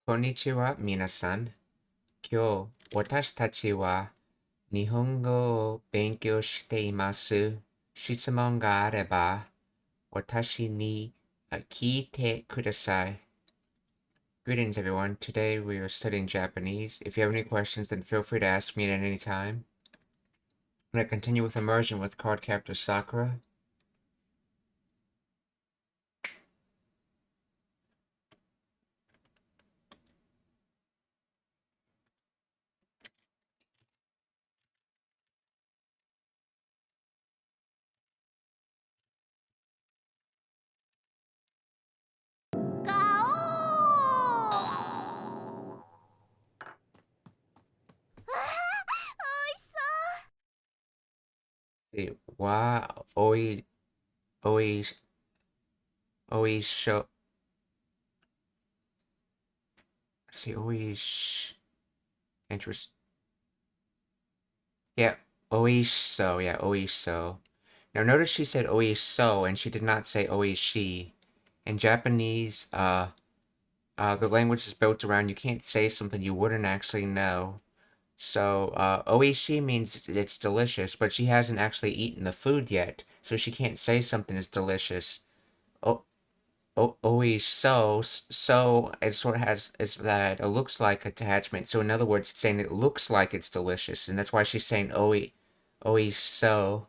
こんにちは、皆さん。今日、私たちは日本語を勉強しています。質問があれば、私に聞いてください。Greetings, everyone. Today we are studying Japanese. If you have any questions, then feel free to ask me at any time. I'm going to continue with Immersion with Card Captor Sakura. Wa oi sho. See, interest. Yeah, oiso. Yeah, oiso. Now notice she said oiso and she did not say oishi. In Japanese, the language is built around you can't say something you wouldn't actually know. So, oishi means it's delicious, but she hasn't actually eaten the food yet, so she can't say something is delicious. O oiso, so it sort of has is that it looks like attachment. So in other words, it's saying it looks like it's delicious, and that's why she's saying oiso.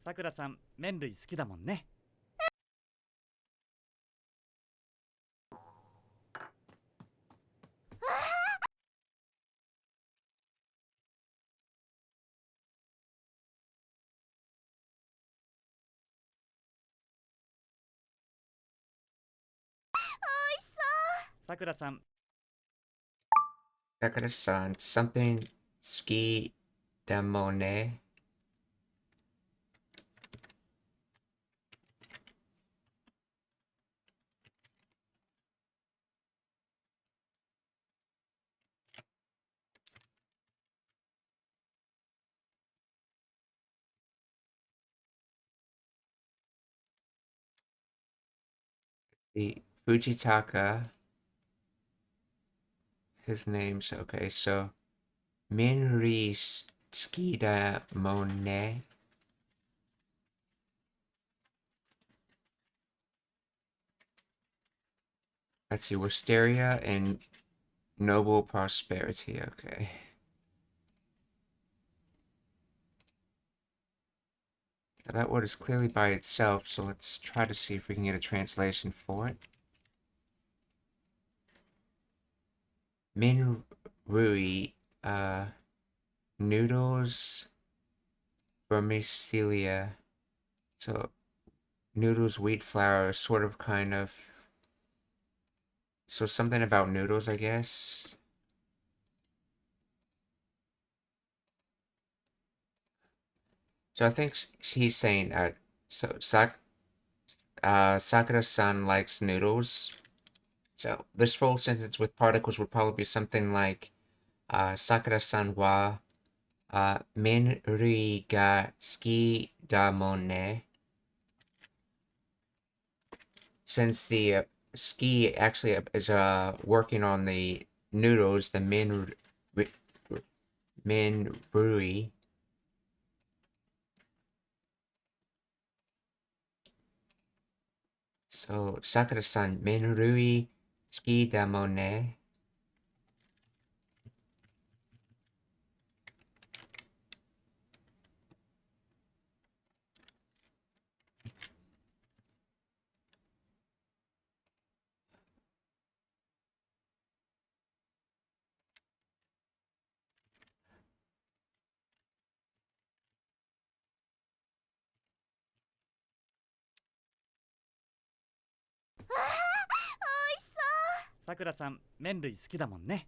さくらさん、麺類好きだもんね。さくらさん、Sakura-san, something ski demone. The Fujitaka, his name's okay, so Minri Skida Monet. Let's see, Wisteria and Noble Prosperity, okay. Now that word is clearly by itself, so let's try to see if we can get a translation for it. Minrui, noodles, vermicelli. So, noodles, wheat flour, sort of, kind of. So, something about noodles, I guess. So, I think he's saying, Sakura-san likes noodles. So, this full sentence with particles would probably be something like, Sakura-san wa, menri ga suki da mo ne. Since the ski actually is working on the noodles, the minrui. So Sakura-san, minrui suki da mo ne. Ah, さくらさん、麺類好きだもんね。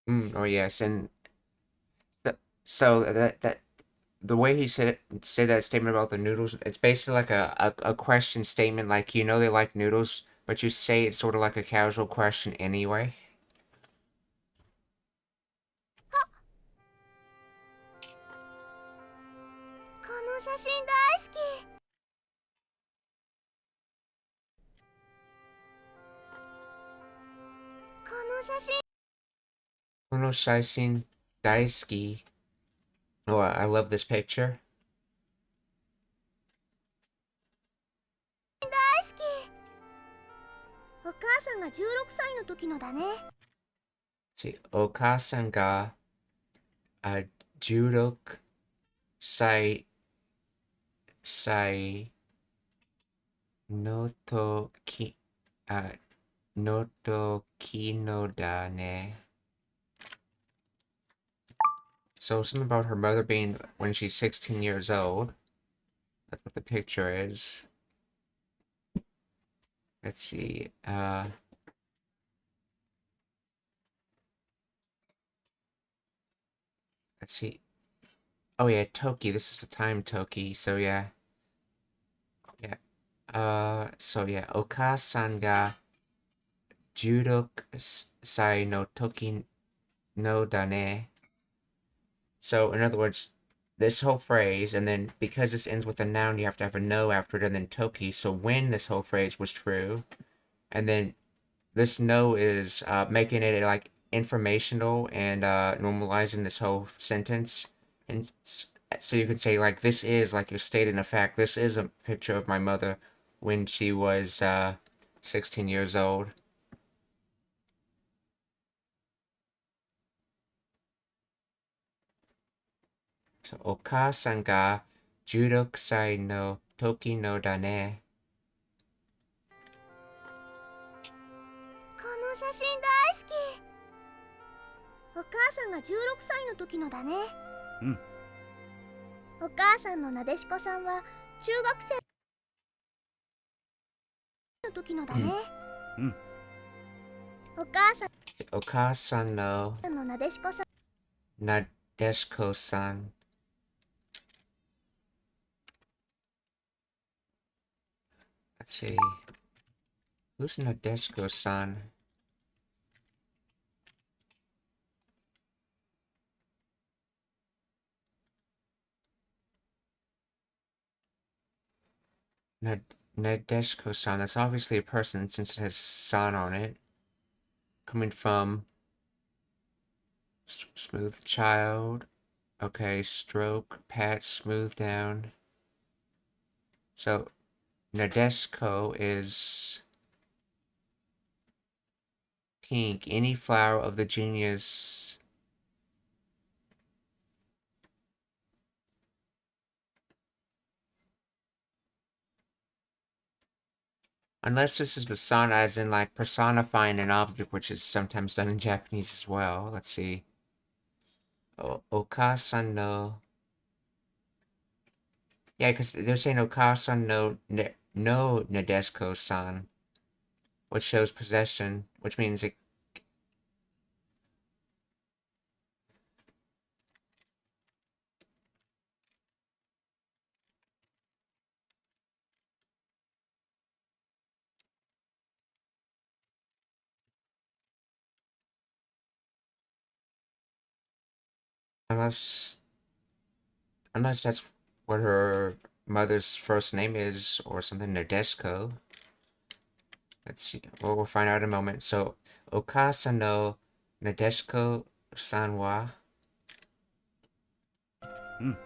Oh yes, and so that the way he say that statement about the noodles, it's basically like a question statement, like you know they like noodles, but you say it's sort of like a casual question anyway. この写真大好き。この写真 Kono Shaishin Daisuki. Oh, I love this picture. 大好き。お母さんが16歳の時のだね。See, Okasan ga Jurok Sai Noto Ki Noto Kino da ne. So something about her mother being when she's 16 years old. That's what the picture is. Let's see. Let's see. Oh yeah, Toki. This is the time Toki. So yeah. Yeah. So yeah, Okasan ga Jurok Sai no Toki no dane. So in other words, this whole phrase, and then because this ends with a noun, you have to have a no after it, and then Toki. So when this whole phrase was true, and then this no is making it like informational and normalizing this whole sentence. And so you could say like this is like you're stating a fact. This is a picture of my mother when she was 16 years old. So お母さんが16歳の時のだね。この写真大好き。お母さんが16歳の時のだね。うん。お母さんのなでしこさんは中学生の時のだね。うん。お母さんのなでしこさん。なでしこさん。Let's see. Who's Nadeshko-san? Nadeshko-san. That's obviously a person since it has san on it. Coming from smooth child. Okay, stroke, pat, smooth down. So Nadeshko is pink. Any flower of the genus. Unless this is the san as in like personifying an object, which is sometimes done in Japanese as well. Let's see. Okasan no. Yeah, because they're saying Okasan no Nadeshko-san, which shows possession, which means it. Unless that's what her mother's first name is, or something, Nadeshko. Let's see. Well, we'll find out in a moment. So, Okasa no Nadeshko-san wa. うん。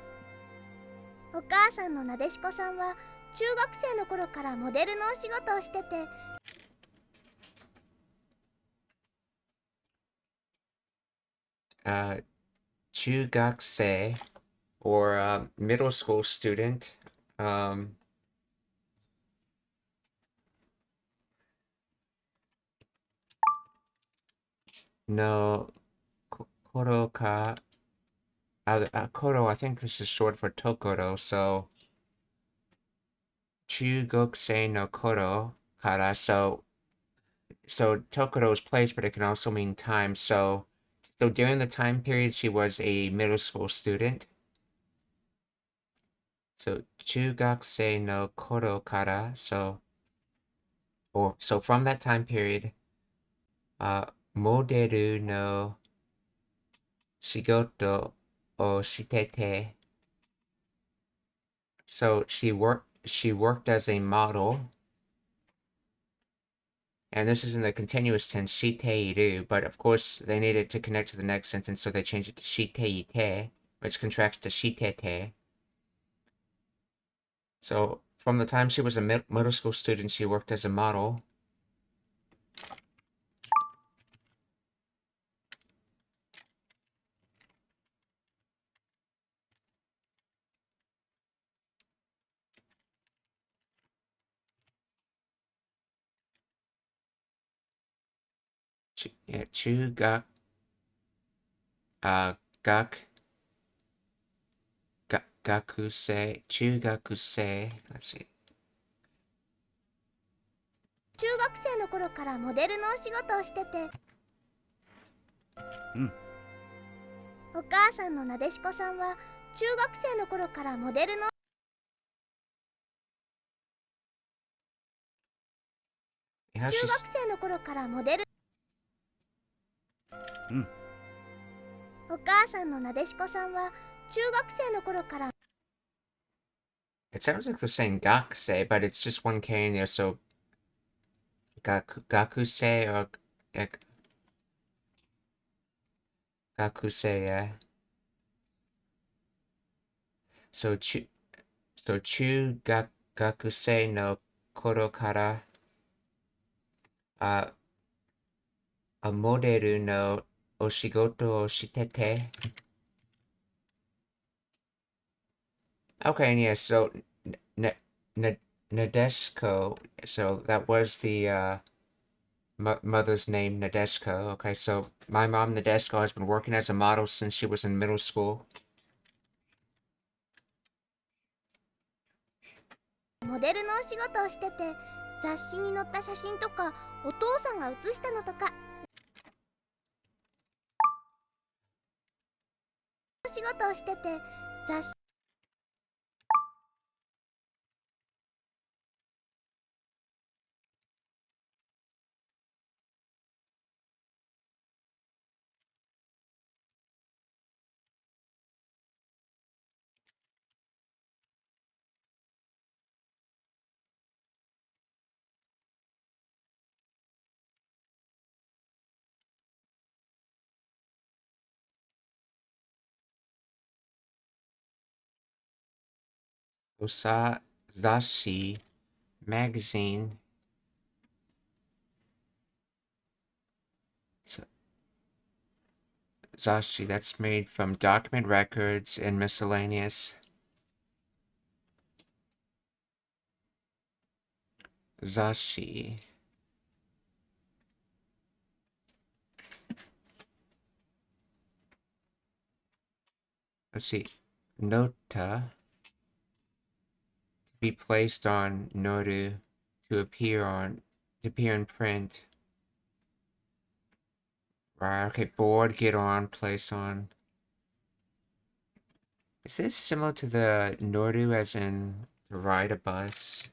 お母さんのなでしこさんは中学生の頃からモデルのお仕事をしてて。Chugakse, or middle school student. No, Koro ka. Koro, I think this is short for Tokoro, so. Chugokse no Koro kara, so Tokoro is place, but it can also mean time. So during the time period she was a middle school student. So, 中学生 no koro kara. So from that time period, moderu no shigoto o shitete. So she worked as a model. And this is in the continuous tense, shiteiru, but of course they needed to connect to the next sentence, so they changed it to shiteite, which contracts to shitete. So from the time she was a middle school student, she worked as a model. Chugak, gakusei, chugakusei. Let's see. 中学生の頃からモデルのお仕事をしてて、お母さんのなでしこさんは中学生の頃からモデルの How 中 she's 学生の頃からモデルお母さんのなでしこさんは中学生の頃から It sounds like they're saying gakusei, but it's just one K in there, so gakusei or gakusei, yeah. So gakusei no koro kara, a moderu no oshigoto o shitete. Okay, and yeah, so Nadeshko, so that was the mother's name, Nadeshko. Okay, so my mom, Nadeshko, has been working as a model since she was in middle school. モデルのお仕事をしてて、雑誌に載った写真とかお父さんが写したのとかお仕事をしてて雑誌 Zashi magazine. So, Zashi, that's made from document records and miscellaneous. Zashi. Let's see. Nota. To be placed on Noru. To appear in print. Right, okay, board, get on, place on. Is this similar to the Noru as in to ride a bus?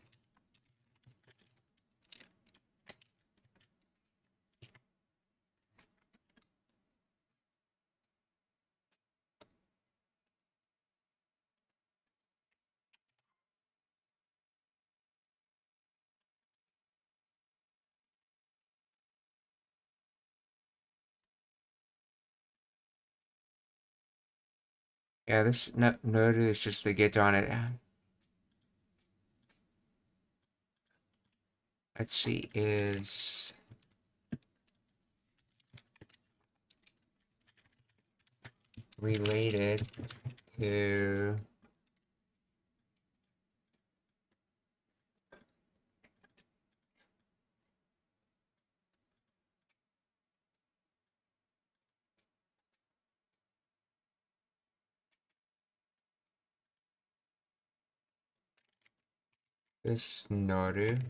Yeah, this Noru is just the get on it. Let's see, is related to this Noru.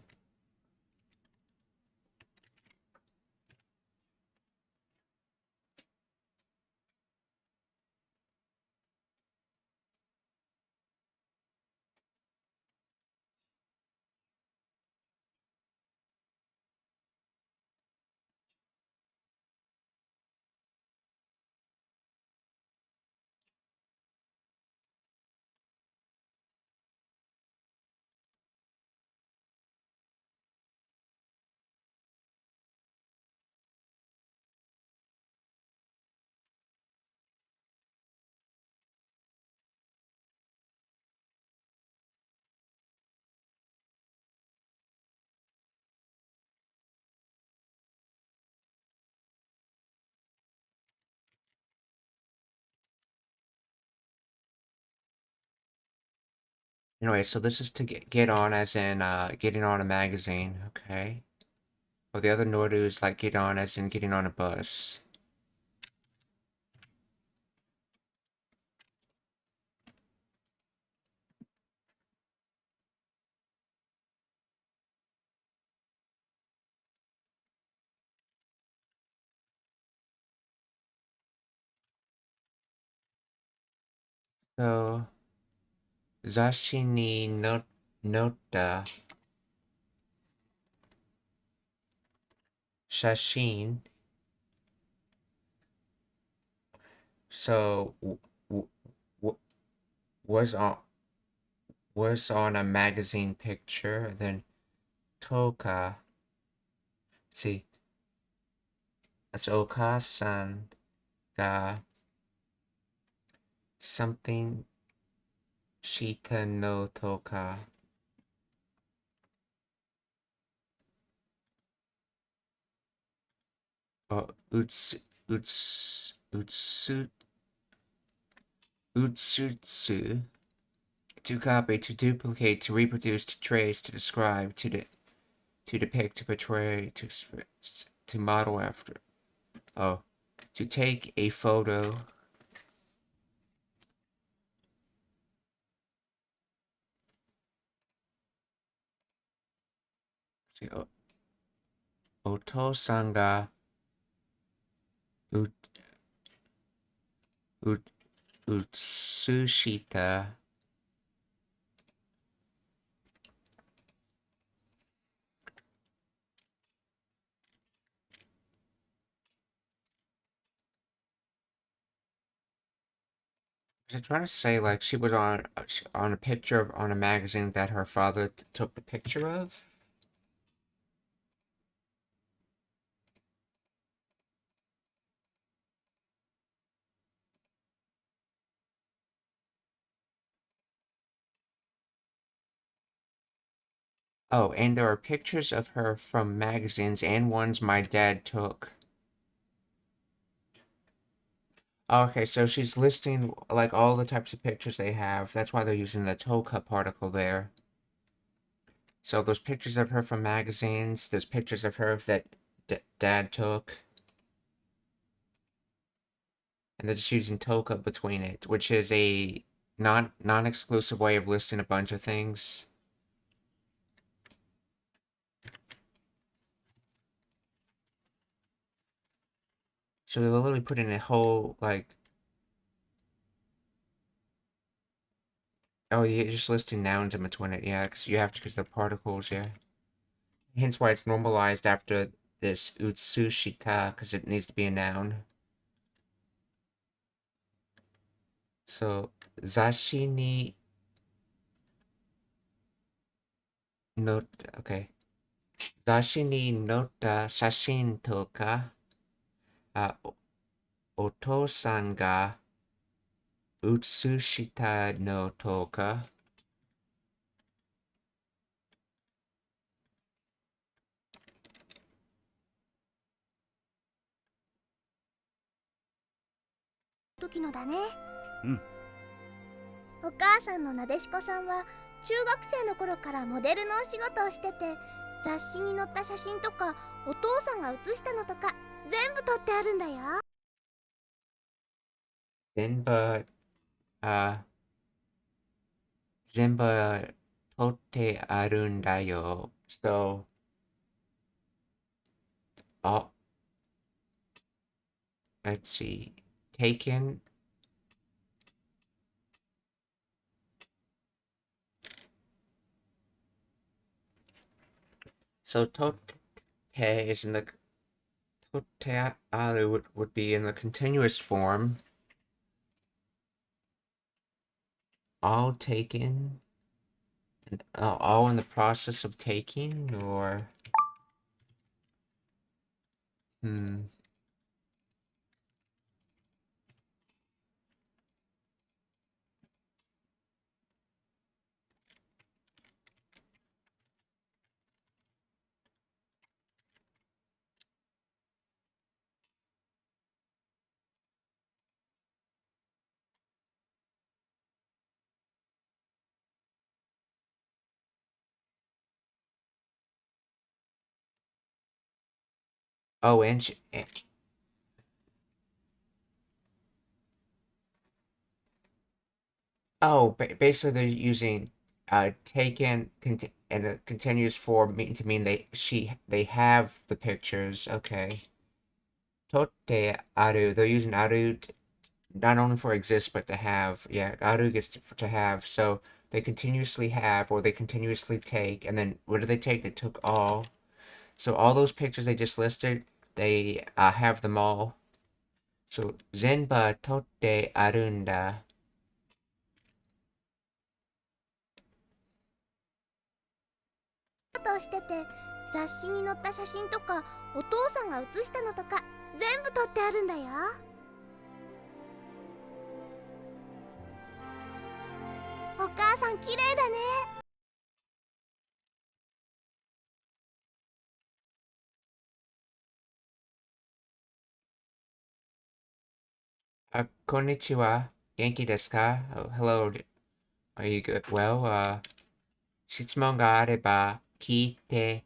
Anyway, so this is to get on, as in getting on a magazine, okay? Well, the other Nordu is like get on, as in getting on a bus. So, 雑誌に載った写真 so was on a magazine picture, then Toka, see, that's Oka-san ga something shita no Toka. Oh, utsutsu, to copy, to duplicate, to reproduce, to trace, to describe, to depict, to portray, to express, to model after. Oh, to take a photo. Oto-san ga utsushita I'm trying to say like she was on a picture on a magazine that her father took the picture of. Oh, and there are pictures of her from magazines and ones my dad took. Okay, so she's listing like all the types of pictures they have. That's why they're using the Toka particle there. So there's pictures of her from magazines. There's pictures of her that dad took. And they're just using Toka between it, which is a non-exclusive way of listing a bunch of things. So they're literally putting a whole like, oh, you're just listing nouns in between it, yeah, because you have to, because they're particles, yeah. Hence why it's normalized after this utsushita, because it needs to be a noun. So, zashi ni note, okay. Zashi ni nota shashin toka, otosan ga utsushita no toka.時のだね。うん。お母さんのなでしこさんは中学生の頃からモデルのお仕事をしてて、雑誌に載った写真とかお父さんが写したのとか全部撮ってあるんだよ。全部、全部取ってあるんだよ。So, oh, let's see. Taken. So tote is in the tote would be in the continuous form. All taken. All in the process of taking, or hmm. Oh, basically they're using taken and a continuous form to mean they have the pictures. Okay. Totte aru. They're using aru not only for exist but to have. Yeah, aru gets to have. So they continuously have or they continuously take. And then what did they take? They took all. So all those pictures they just listed, they have them all. So zenba totte arunda. ことをしてて、雑誌に載った写真とかお父さんが写したのとか全部撮ってあるんだよ。お母さん綺麗だね。Konnichiwa. Genki desu ka? Oh, hello. Are you good? Well, 質問があれば聞いて、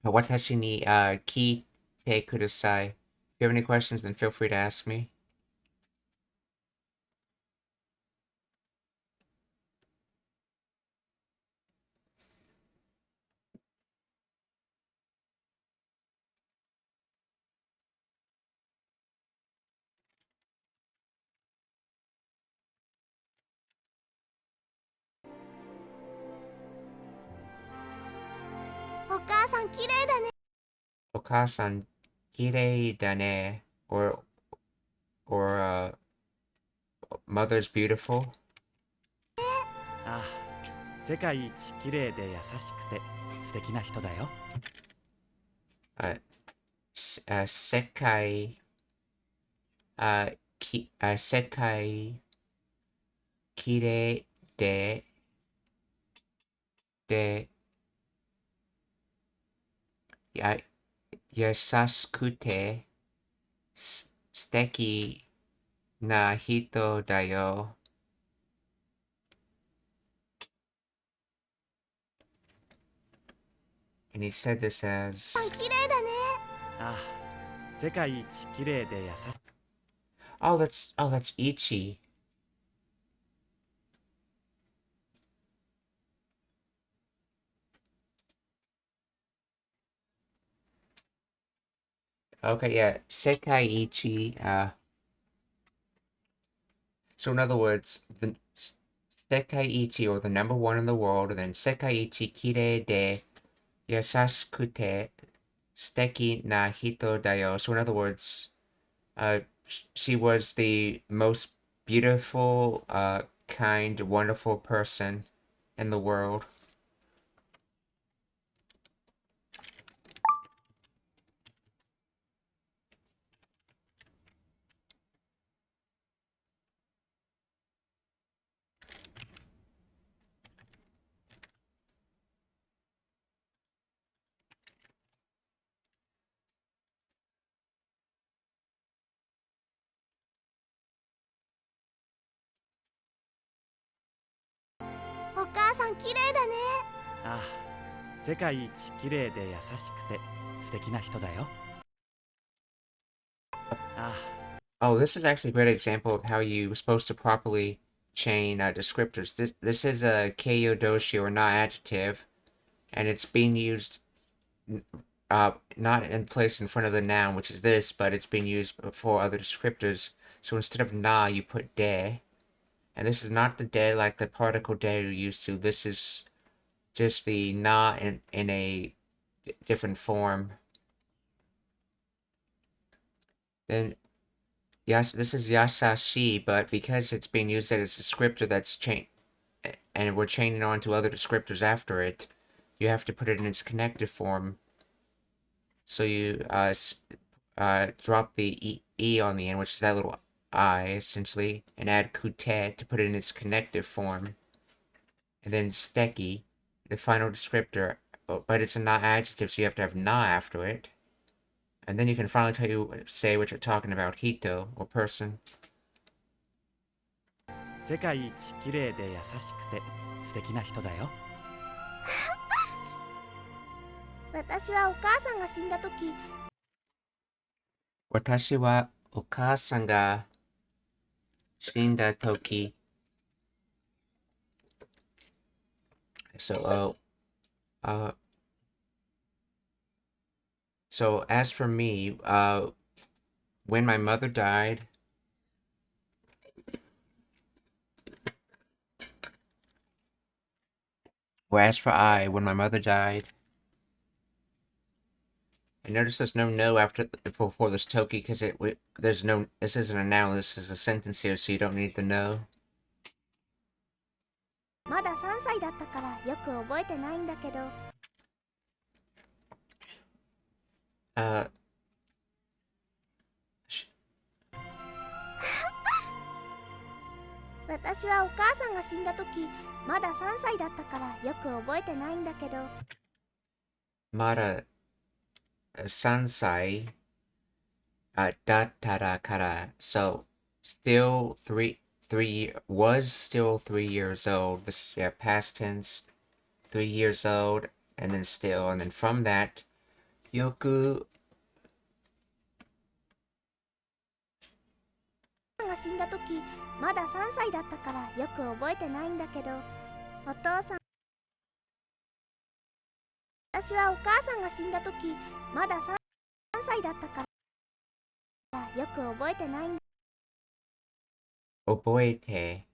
私に聞いてください. If you have any questions, then feel free to ask me. お母さん綺麗だね。お母さん、綺麗だね. Or mother's beautiful. ああ、世界一綺麗で優しくて素敵な人だよ。世界、世界、綺麗で、や、優しくて、素敵な人だよ. And he said this as 綺麗だね。ああ、世界一綺麗で優しい。that's Ichi. Okay, yeah, Sekai Ichi. So in other words, the Sekai Ichi, or the number one in the world, and then Sekai Ichi Kirei de Yasashikute Steki na Hito dayo. So in other words, she was the most beautiful, kind, wonderful person in the world.お母さん綺麗だね。ああ、世界一綺麗で優しくて素敵な人だよ。ああ。Oh, this is actually a great example of how you're supposed to properly chain descriptors. This is a keiyo doshi or not adjective, and it's being used not in place in front of the noun, which is this, but it's being used for other descriptors. So instead of na, you put de. And this is not the de like the particle de you're used to. This is just the na in a different form. Then yes, this is yasashi, but because it's being used as a descriptor that's and we're chaining on to other descriptors after it, you have to put it in its connective form. So you drop the e on the end, which is that little I essentially, and add kute to put it in its connective form. And then steki, the final descriptor, but it's a not adjective, so you have to have na after it. And then you can finally say what you're talking about, hito, or person. 世界一綺麗で優しくて素敵な人だよ。私はお母さんが死んだ時私はお母さんが死んだとき、so, so as for me, when my mother died, or as for when my mother died, and notice there's no after before this toki because there's no, this isn't a noun, this is a sentence here, so you don't need the no. まだ3歳だったからよく覚えてないんだけど、私はお母さんが死んだ時まだ3歳だったからよく覚えてないんだけど、まだ3歳だったから、so still was still 3 years old. This, yeah, past tense, 3 years old, and then still, and then from that, よくが死んだ時まだ3歳だったからよく覚えてないんだけど、お父さん、私はお母さんが死んだ時まだ3歳だったからよく覚えてないんだ。覚えて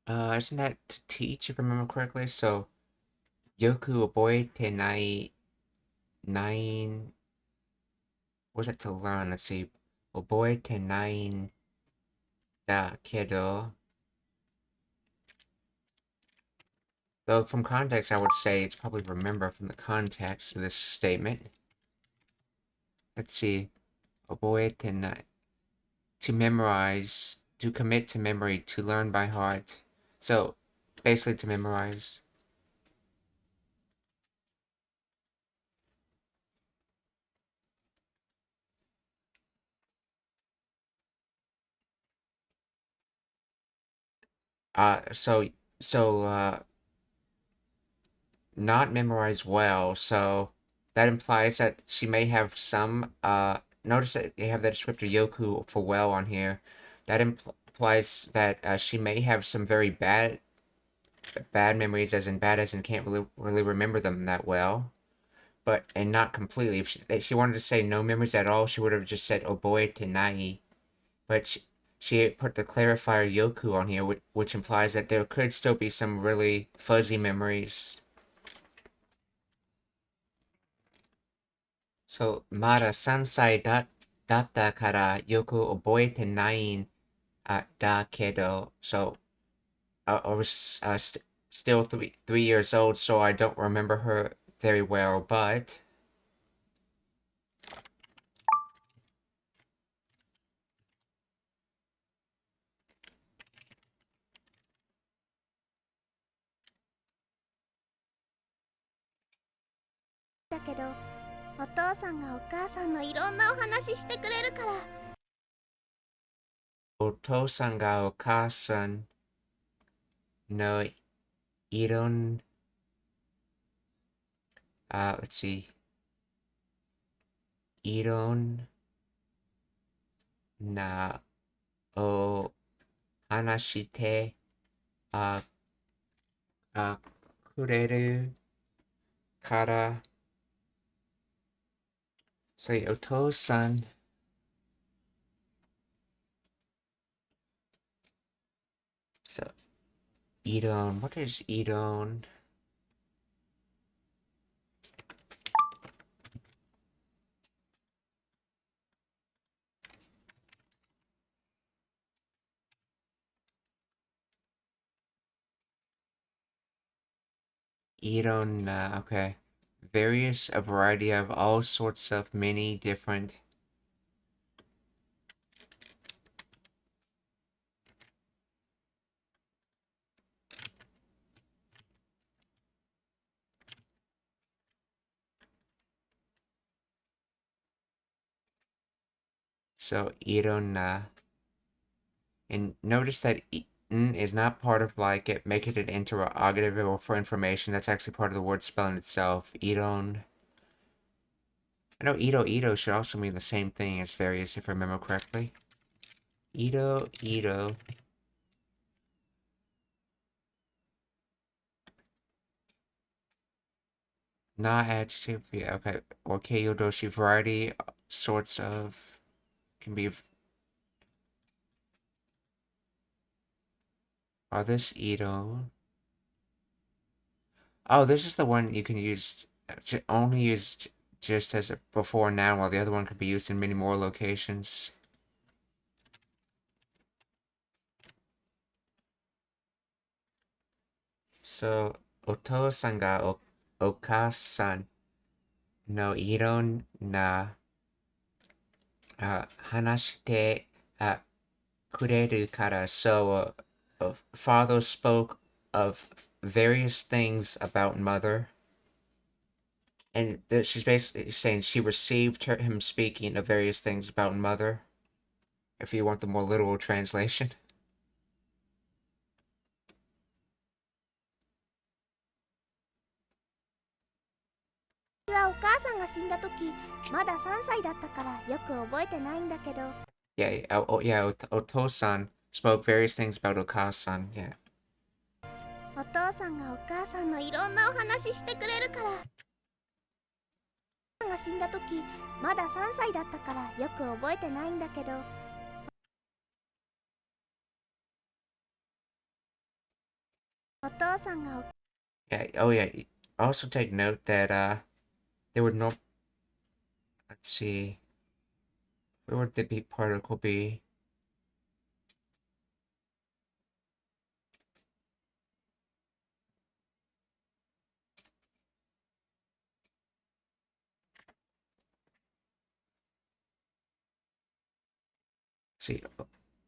isn't that to teach, if I remember correctly? So, よく覚えてない nine, what was that to learn? Let's see. 覚えてないんだけど, though from context I would say it's probably remember from the context of this statement. Let's see. 覚えてない to memorize, to commit to memory, to learn by heart. So, basically to memorize. So, not memorize well, so that implies that she may have some, notice that they have that descriptor yoku for well on here. That implies that she may have some very bad memories, as in can't really remember them that well, but and not completely. If she wanted to say no memories at all, she would have just said oboete nai, but she put the clarifier yoku on here, which implies that there could still be some really fuzzy memories. So, まだ3歳だったからよく覚えてないんだけど、so, I was still 3 years old, so I don't remember her very well, butだけど、お父さんがお母さんのいろんなお話してくれるから。お父さんがお母さんのいろんlet's see, いろんなお話してあくれるから、so お父さんSo, Idon. What is Idon? Idon, okay. Various, a variety of all sorts of many different. So, Idon, and notice that n is not part of like it, make it an interrogative or for information. That's actually part of the word spelling itself. Idon. I know Ito should also mean the same thing as various, if I remember correctly. Ito. Not adjective, yeah, okay. Or Keiyodoshi, variety, sorts of, can be. Oh, this Ito. Oh, this is the one you can use, only use just as a before noun, while the other one could be used in many more locations. So, Otosan ga Okasan no iro na hanashite kureru kara. So, father spoke of various things about mother. And she's basically saying she received him speaking of various things about mother, if you want the more literal translation. はお母さんが死んだ時まだ3歳だったからよく覚えてないんだけど Yeah, Otosan spoke various things about Okasan, yeah. お父さんがお母さんのいろんなお話してくれるからが死んだ時まだ3歳だったからよく覚えてないんだけどお父さんが Yeah, oh yeah, also take note that, there would no, let's see, where would the beat particle be?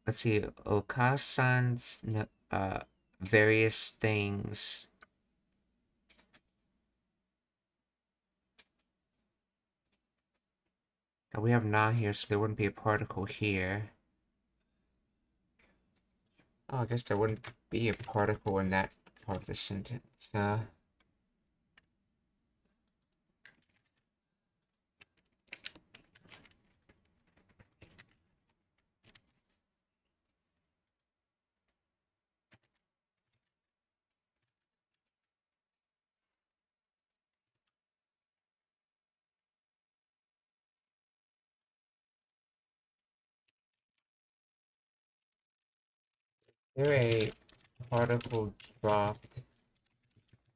Let's see, Okasan's, various things. Now we have na here, so there wouldn't be a particle here. Oh, I guess there wouldn't be a particle in that part of the sentence. There a particle dropped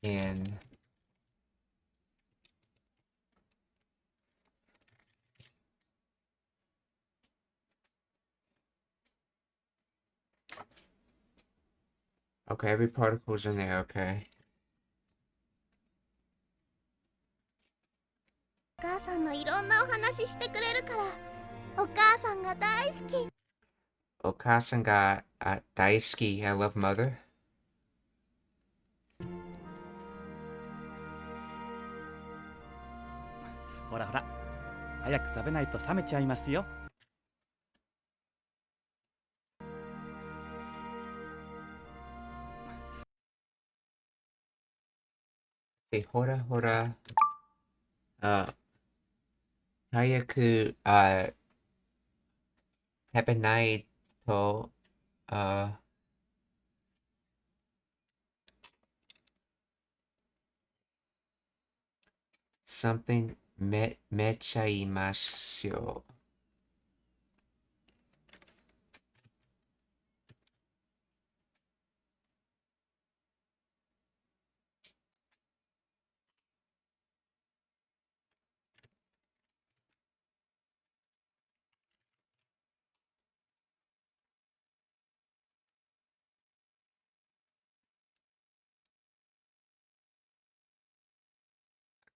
in okay, every particle's in there, okay. お母さんのいろんなお話してくれるからお母さんが大好き Okasan ga daisuki, I love mother. ほらほら、早く食べないと冷めちゃいますよ。Say hora hora. Hayaku tabenai to something mechaimasyo.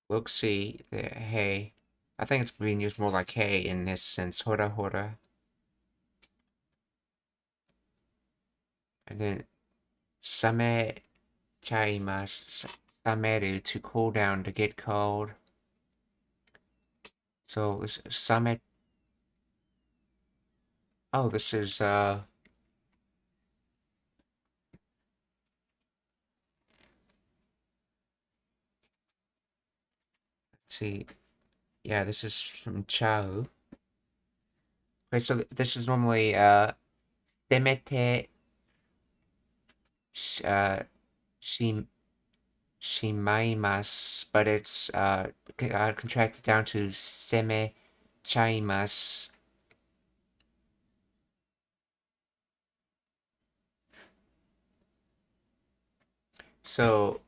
Look, see, hey. I think it's being used more like hey in this sense. Hora hora. And then same chaimasu. Sameru, to cool down, to get cold. So this same. Oh, this is let's see. Yeah, this is from Chao. Okay, so this is normally semete shi shimaimasu, but it's contracted down to seme chaimasu. So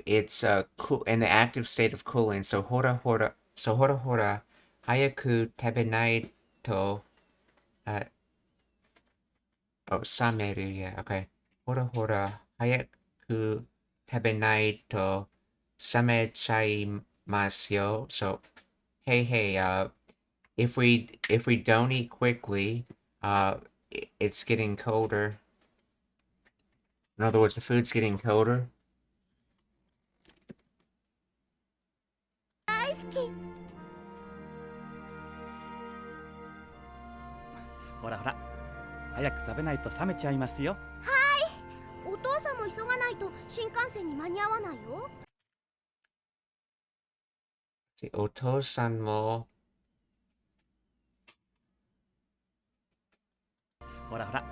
it's cool in the active state of cooling. So hora hayaku tabenai to sameru, yeah, okay. Hora hayaku tabenai to samechaimasu yo. So hey, if we don't eat quickly, it's getting colder. In other words, the food's getting colder. 大好き。ほらほら、早く食べないと冷めちゃいますよ。お父さんも急がないと新幹線に間に合わないよ。お父さんもほらほら、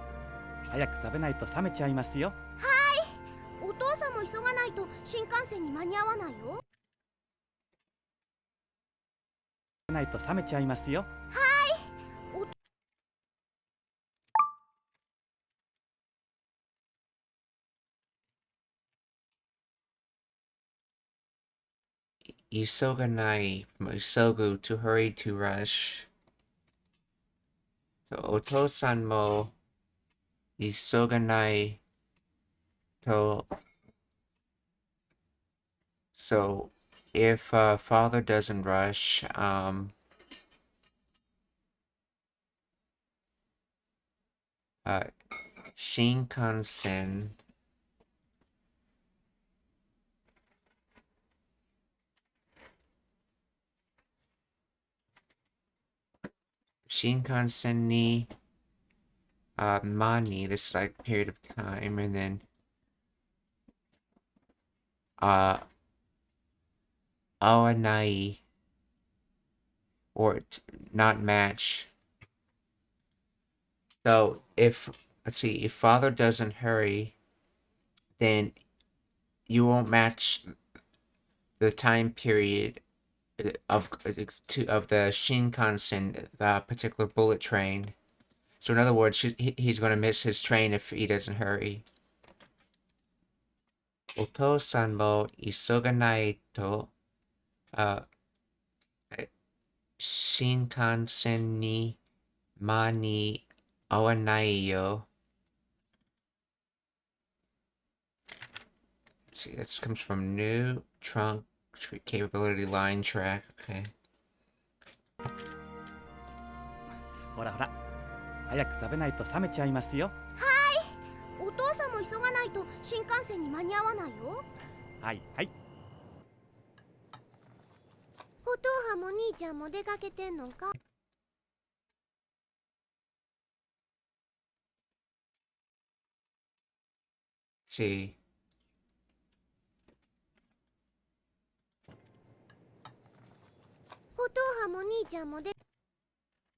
早く食べないと冷めちゃいますよ。お父さんも急がないと新幹線に間に合わないよ。ないと冷めちゃいますよ。isoganai from isogu, to hurry, to rush. So otosan mo isoganai to. So if father doesn't rush, Shinkansen ni mani, this is like period of time, and then awanai, or not match. So if, let's see, if father doesn't hurry, then you won't match the time period of the Shinkansen, the particular bullet train. So in other words, he's going to miss his train if he doesn't hurry. Otosan mo isoganai to Shinkansen ni mani awanai yo. Let's see, this comes from new trunk capability line track. Okay. ほらほら、早く食べないと冷めちゃいますよ。お父さんも急がないと新幹線に間に合わないよ。はいはい。お父さんも兄ちゃんも出かけてんのか。See. お父さんも兄ちゃんも出。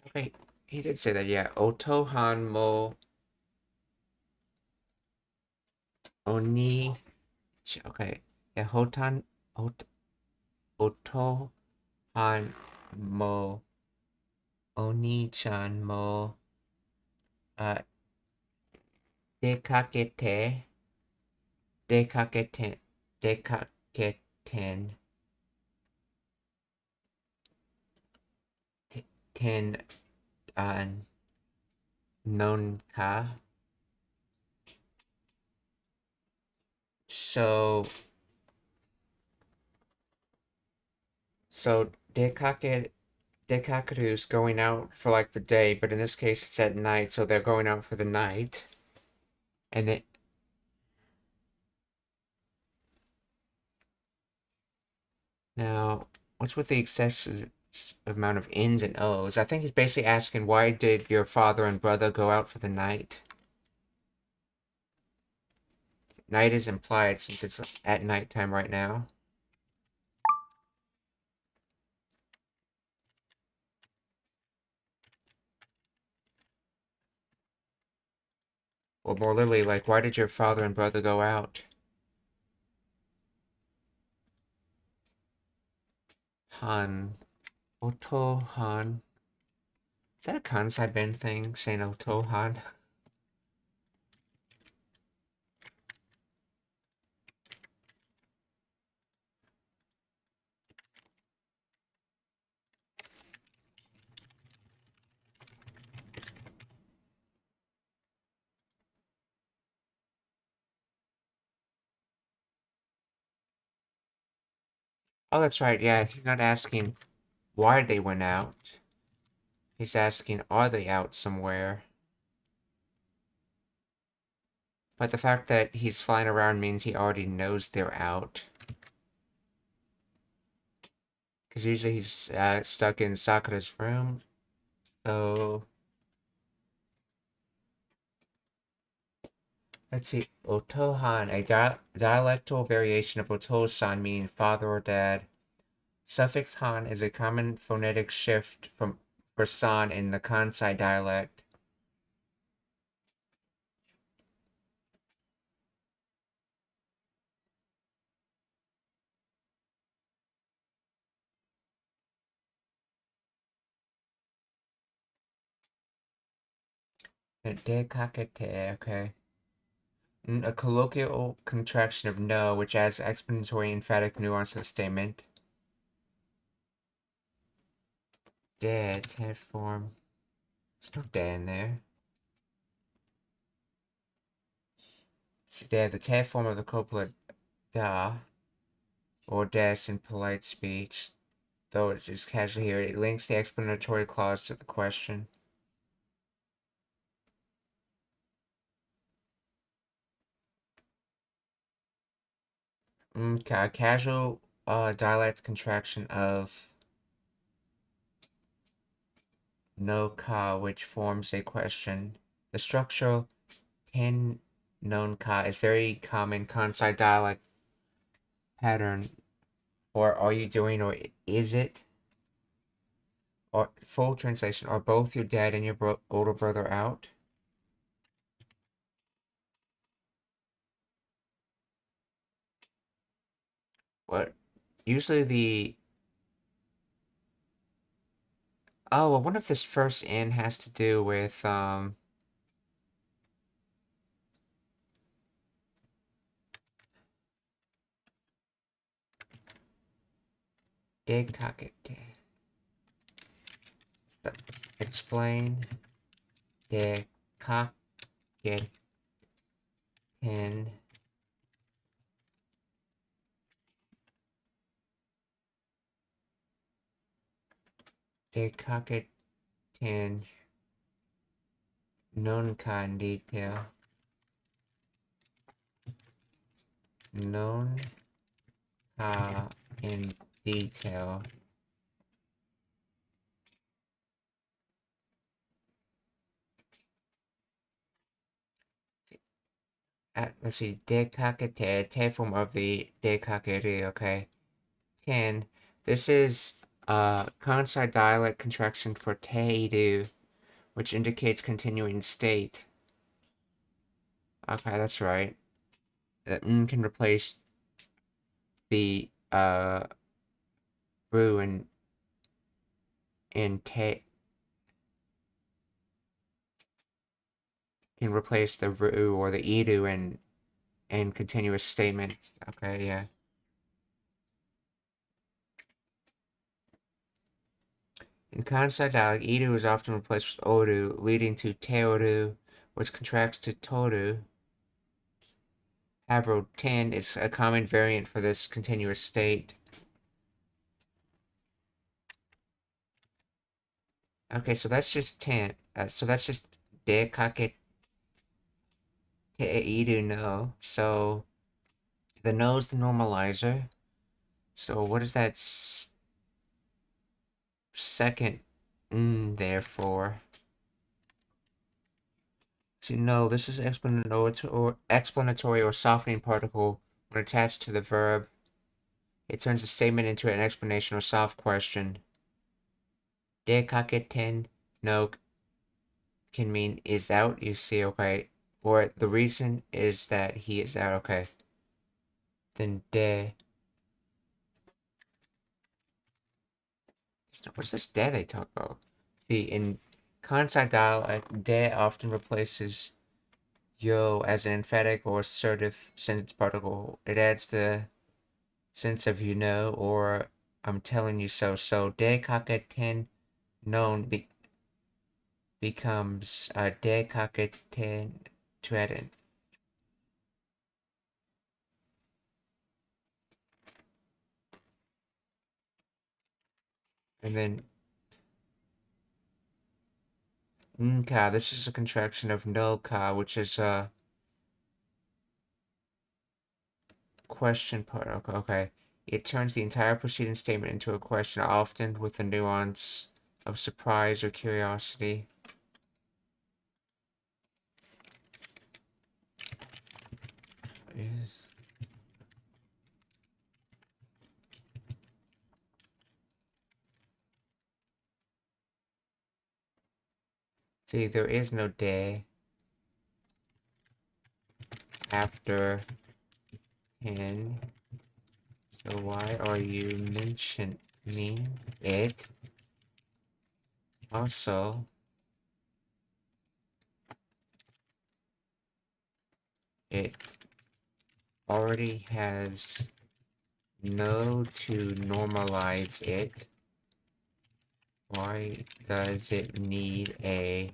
Okay, he did say that, yeah. Otohan mo oni. Okay, yeah. Otohan mo oni-chan mo dekaketen ten non ka. So Dekakeru's going out for like the day, but in this case it's at night, so they're going out for the night. And then now, what's with the excessive amount of N's and O's? I think he's basically asking, why did your father and brother go out for the night? Night is implied since it's at nighttime right now. Or more literally, like, why did your father and brother go out? Han. Otohan. Is that a Kansai Ben thing, saying Otohan? Oh, that's right, yeah, he's not asking why they went out. He's asking, are they out somewhere? But the fact that he's flying around means he already knows they're out. Because usually he's stuck in Sakura's room. So... let's see. Otohan, a dialectal variation of Otosan meaning father or dad. Suffix han is a common phonetic shift for san in the Kansai dialect. Dekakete, okay. A colloquial contraction of no, which adds explanatory emphatic nuance to the statement. De, ted form. There's no de in there. So de, the ted form of the copula da, or des in polite speech, though it's just casual here, it links the explanatory clause to the question. Casual dialect contraction of no ka, which forms a question. The structural ten non ka is very common Kansai dialect pattern. Or are you doing, or is it? Or full translation, are both your dad and your older brother out? What? Usually the... oh, I wonder if this first in has to do with, Gtk. Explain Gtk in Gtk in non-con detail. Non in detail. Let's see, dekakete, te form of the dekakeru, okay. 10. This is Kansai dialect contraction for teiru, which indicates continuing state. Okay, that's right. That can replace the ru in te. Can replace the ru or the iru in continuous statement. Okay, yeah. In Kansai dialect, iru is often replaced with oru, leading to teoru, which contracts to toru. However, 10 is a common variant for this continuous state. Okay, so that's just 10. So that's just dekake iru no. So the no is the normalizer. So what is that second therefore? See, no, this is explanatory or softening particle when attached to the verb. It turns a statement into an explanation or soft question. Dekake ten no can mean is out, you see, okay. Or the reason is that he is out. Okay. Then de. What's this de they talk about? See, in Kansai dialect, de often replaces yo as an emphatic or assertive sentence particle. It adds the sense of you know or I'm telling you so. So de kaketen known becomes de kaketen to add in. And then nka, this is a contraction of no ka, which is a question part. Okay. It turns the entire preceding statement into a question, often with a nuance of surprise or curiosity. Yes. See, there is no de after 10. So why are you mentioning it? Also, it already has no to normalize it. Why does it need a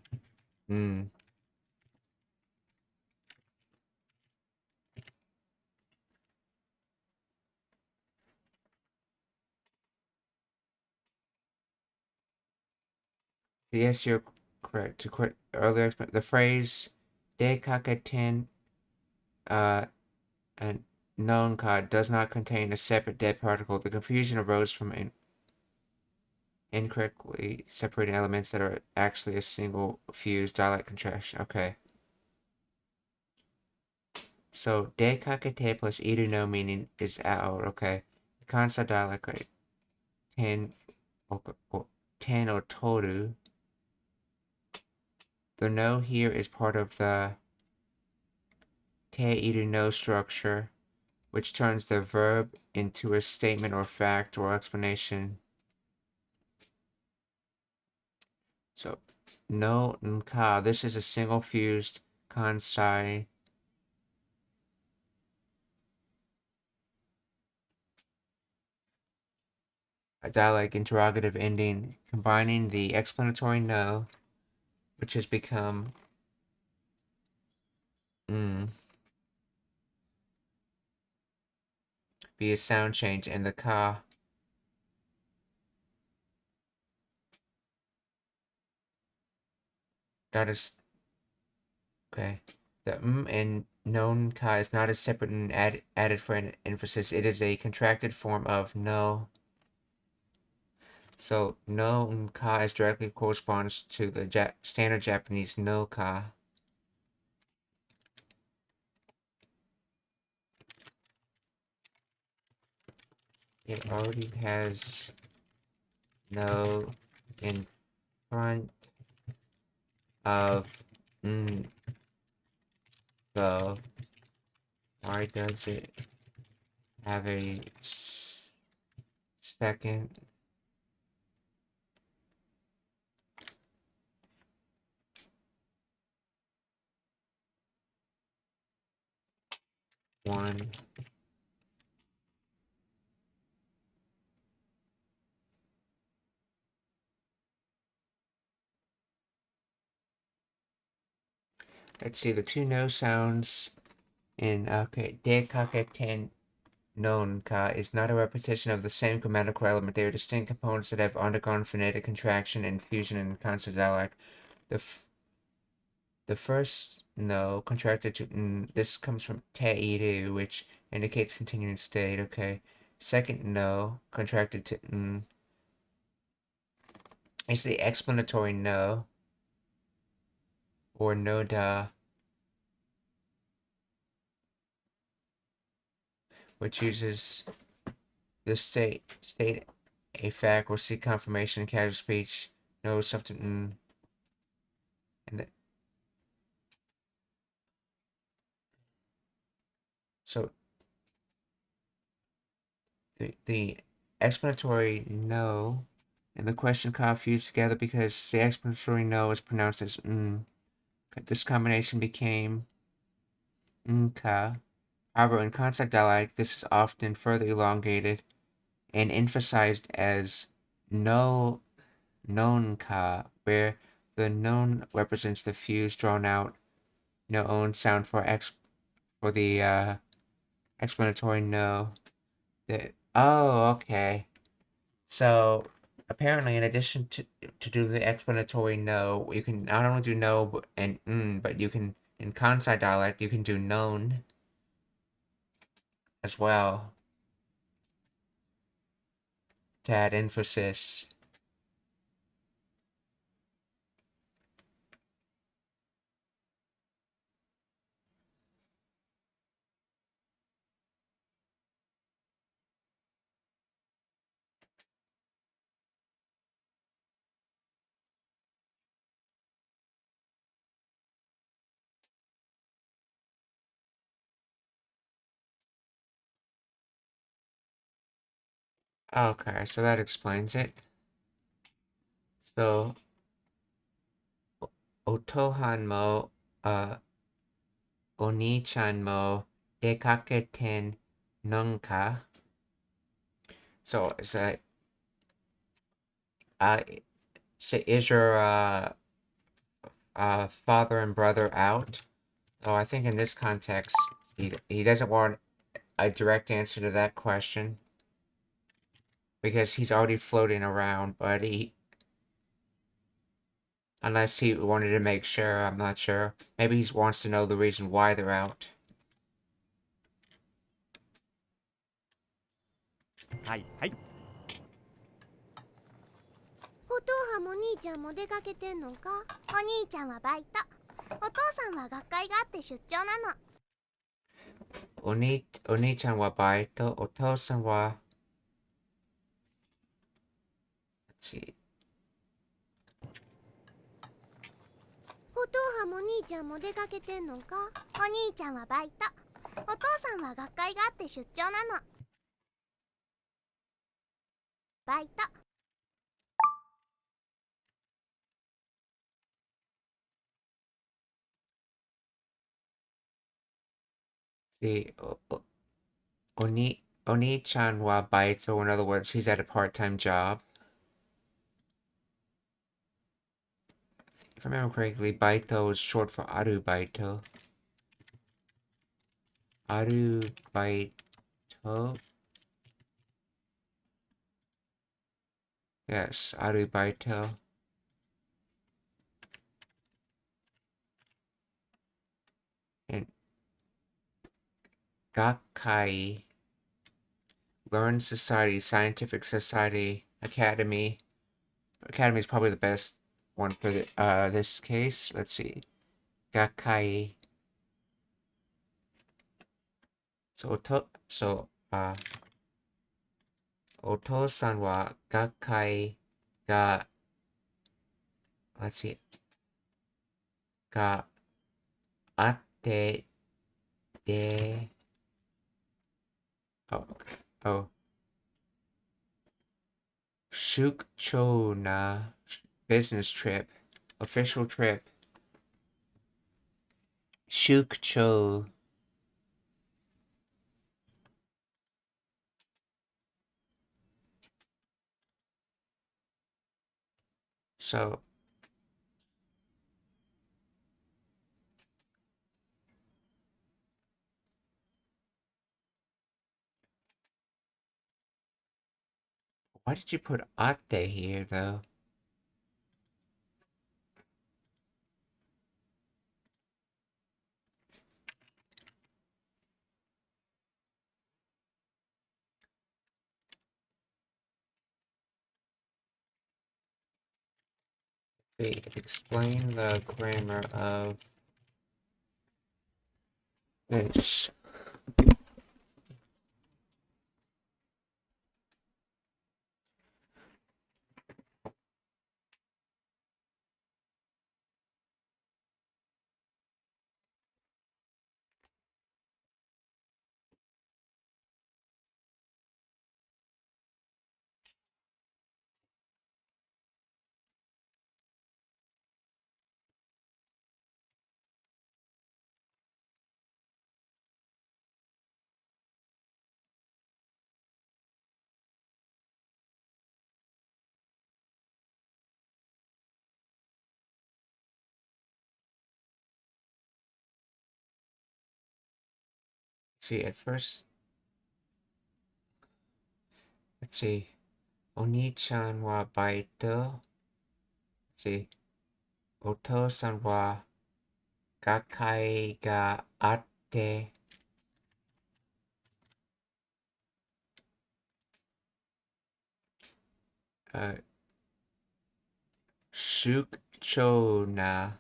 Yes, you're correct. To quote earlier, the phrase "de kakaten" and known card does not contain a separate dead particle. The confusion arose from incorrectly separating elements that are actually a single fused dialect contraction. Okay. So de kakate plus iru no meaning is out. Okay. Kansa dialect right? Ten or toru. The no here is part of the te iru no structure, which turns the verb into a statement or fact or explanation. So, no nka, this is a single fused kansai dialect interrogative ending, combining the explanatory no, which has become be a sound change, and the ka. That is okay. The and known ka is not a separate and added for an emphasis. It is a contracted form of no. So no ka is directly corresponds to the standard Japanese no ka. It already has no in front of so why does it have a second one? Let's see the two no sounds in de kaketen non ka is not a repetition of the same grammatical element. They are distinct components that have undergone phonetic contraction and fusion in consonant dialect. The first no contracted to this comes from te which indicates continuing state. Okay. Second no contracted to is the explanatory no or no da, which uses the state a fact or seek confirmation in casual speech. No something and So the explanatory no and the question card fused together because the explanatory no is pronounced as This combination became nka. However, in consonant dialect, this is often further elongated and emphasized as no nonka, where the non represents the fused, drawn out no sound for the explanatory no. Okay. So apparently, in addition to do the explanatory no, you can not only do no but you can in Kansai dialect you can do known as well to add emphasis. Okay, so that explains it. So Otohan mo Oni-chan mo dekaketen nonka. So it's uh so is your father and brother out? Oh, I think in this context he doesn't want a direct answer to that question because he's already floating around, but unless he wanted to make sure, I'm not sure. Maybe he wants to know the reason why they're out. はいはい。お父さんも兄ちゃんも出かけてんのか？お兄ちゃんはバイト。お父さんは学会があって出張なの。お兄ちゃんはバイト、お父さんは、let's see. お父さんも兄ちゃんも出かけてんのか？お兄ちゃんはバイト。お父さんは学会があって出張なの。バイト。The Oni-chan wa baito, in other words, he's at a part-time job. If I remember correctly, baito is short for aru baito. Aru baito? Yes, aru baito. And Gakkai, Learned Society, Scientific Society, Academy. Academy is probably the best one for this case. Let's see. Gakkai. So, Oto-san wa Gakkai ga, let's see, ga atte de, oh, oh, Shukcho na business trip, official trip. Shukcho. So, why did you put atte here, though? Explain the grammar of this. see, at first. Let's see. Oni-chan wa baito. Let's see. Oto-san wa gakai ga atte. Shukcho na.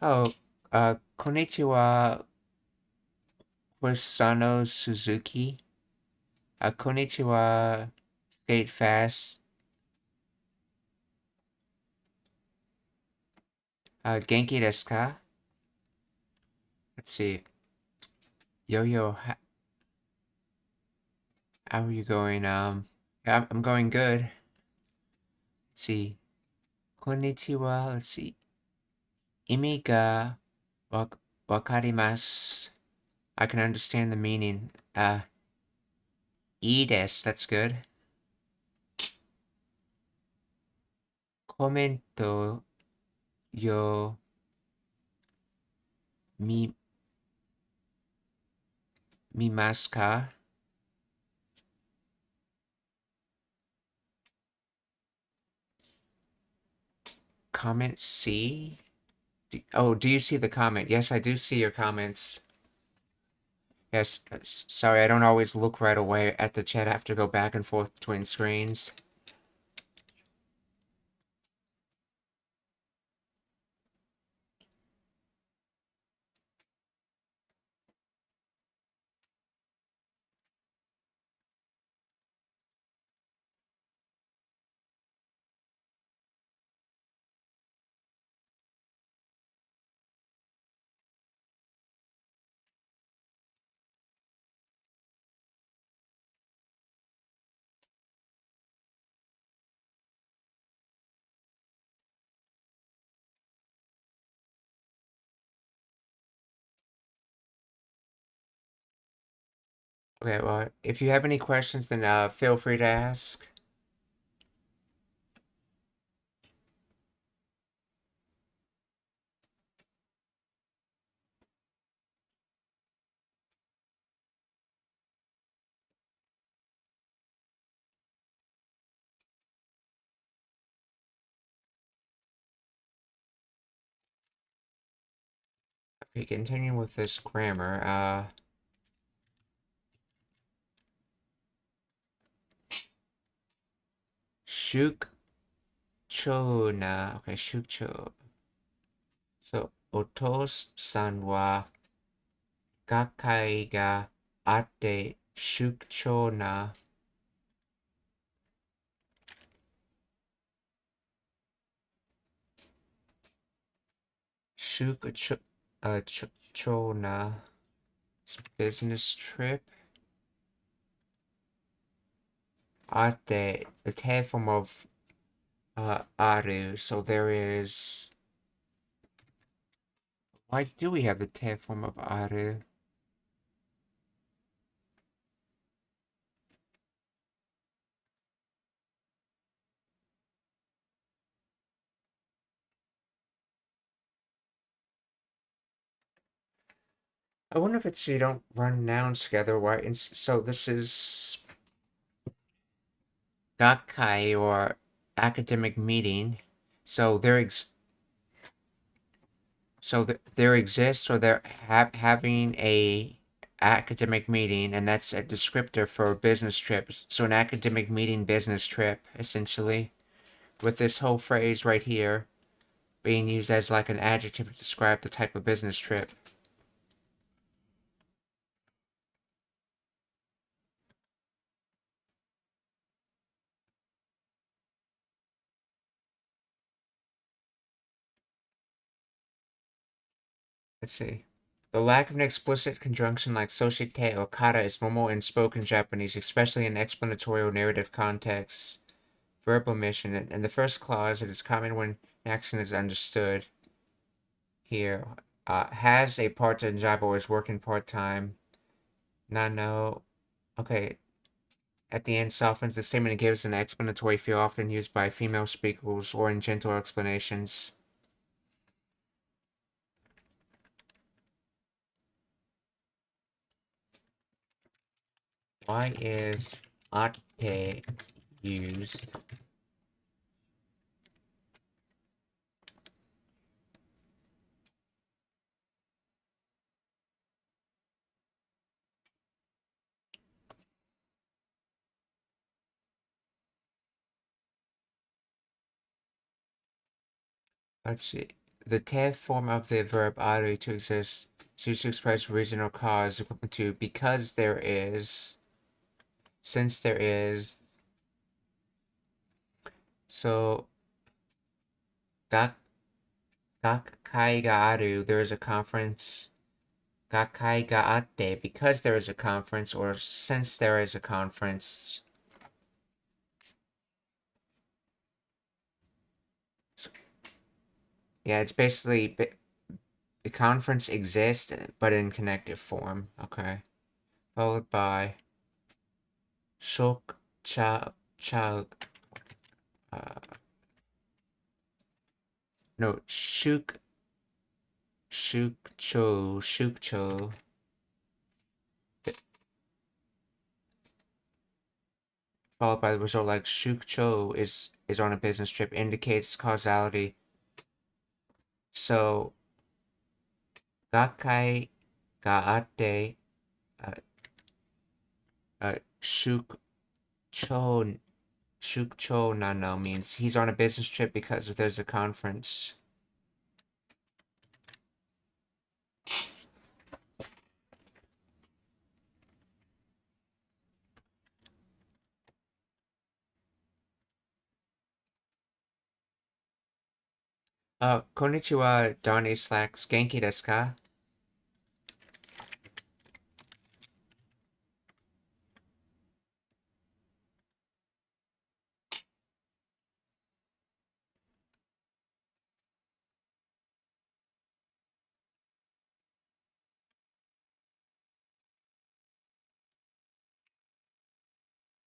Oh, konnichiwa, Kusano Suzuki. Konnichiwa, Skate Fast. Genki desu ka? Let's see. Yo-yo, how are you going? Yeah, I'm going good. Let's see. Konnichiwa, let's see. Imi ga wakarimasu. I can understand the meaning. Ii desu, that's good. Komento yo mimasu ka? Comment C? Do you see the comment? Yes, I do see your comments. Yes, sorry, I don't always look right away at the chat. I have to go back and forth between screens. Okay, well, if you have any questions, then feel free to ask. Okay, continuing with this grammar, shukcho na, okay, shukcho. So, otos-san wa gakai ga atte shukcho na. Shukcho, na. Business trip. Ate, the te form of aru, so there is. Why do we have the te form of aru? I wonder if it's so you don't run nouns together. Why? So this is gakai or academic meeting. So there exists or they're having a academic meeting, and that's a descriptor for business trips. So an academic meeting business trip, essentially, with this whole phrase right here being used as like an adjective to describe the type of business trip. Let's see. The lack of an explicit conjunction like soshite or kara is normal in spoken Japanese, especially in explanatory or narrative contexts. Verb omission. In the first clause, it is common when an action is understood. here. Has a part-time job or is working part-time. Nano. Okay. At the end softens the statement and gives an explanatory feel often used by female speakers or in gentle explanations. Why is ate used? Let's see. The te form of the verb aru to exist is used to express reason or cause equivalent to because there is, since there is. So, gakkai ga aru, there is a conference. Gakkai ga atte, because there is a conference, or since there is a conference. Yeah, it's basically the conference exists, but in connective form. Okay. Followed by shok cha no shuk shukcho. Followed by the result like shukcho is on a business trip, indicates causality. So gakkai ga atte shukcho nano means he's on a business trip because there's a conference. Konnichiwa, Donnie Slacks. Genki desu ka?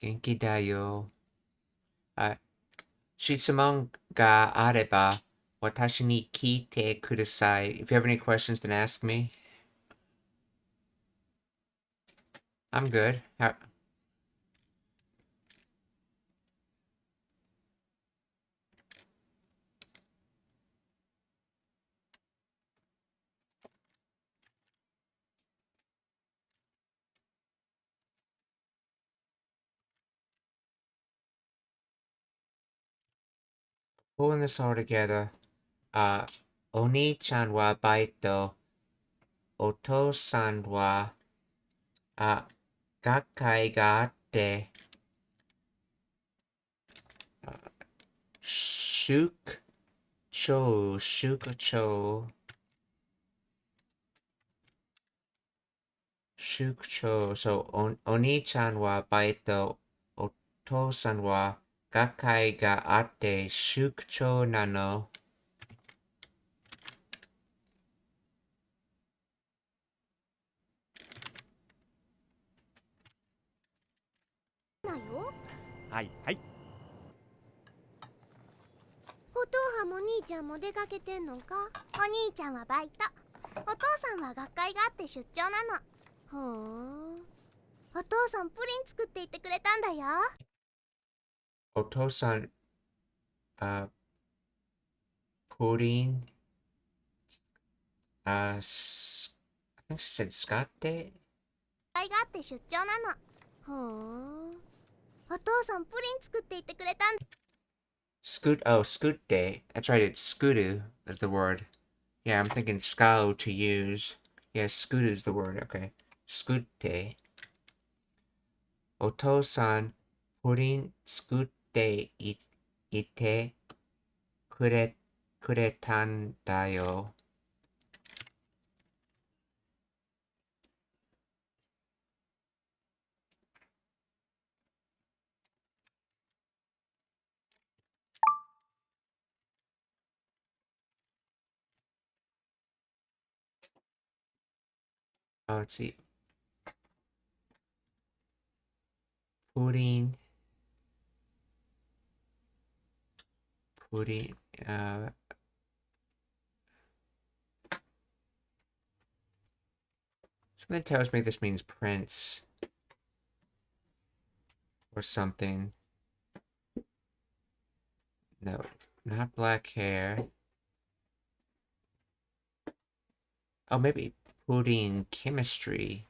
Genki da yo. Shitsumon ga areba, watashi ni kiite kudasai. If you have any questions, then ask me. I'm good. Pulling this all together. Oni-chan wa baito. Oto-san wa gakkai ga atte. Shukcho. So, Oni-chan wa baito. Oto-san wa gakkai ga atte. Shukcho nano.はいはい。お父さんも兄ちゃんも出かけてんのか？お兄ちゃんはバイト、お父さんは学会があって出張なの。ふーん。お父さんプリン作っていってくれたんだよ。Oto-san, pudding, I think she said scatte? 学会があって出張なの。ふーん。お父さんプリン作っていってくれたんだ。Scoot day. That's right, it's scootu is the word. Yeah, I'm thinking scao to use. Yeah, scootu is the word, okay. Scoot day. Oto-san, pudding scoot ite kuretan da yo. let's see. Pudding. Pudding. Something tells me this means prince. Or something. No, not black hair. Oh, maybe pudding chemistry.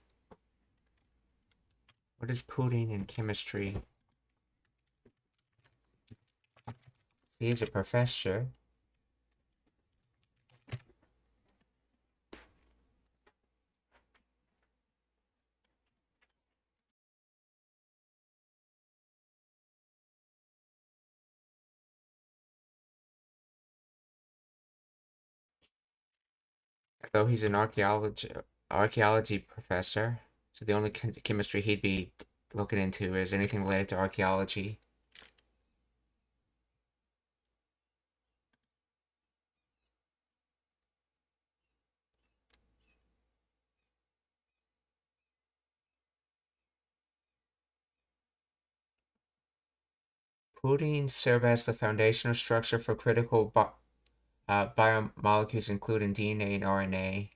What is pudding in chemistry? He's a professor. Though he's an archaeology professor, so the only chemistry he'd be looking into is anything related to archaeology. Proteins serve as the foundational structure for critical biomolecules, including DNA and RNA.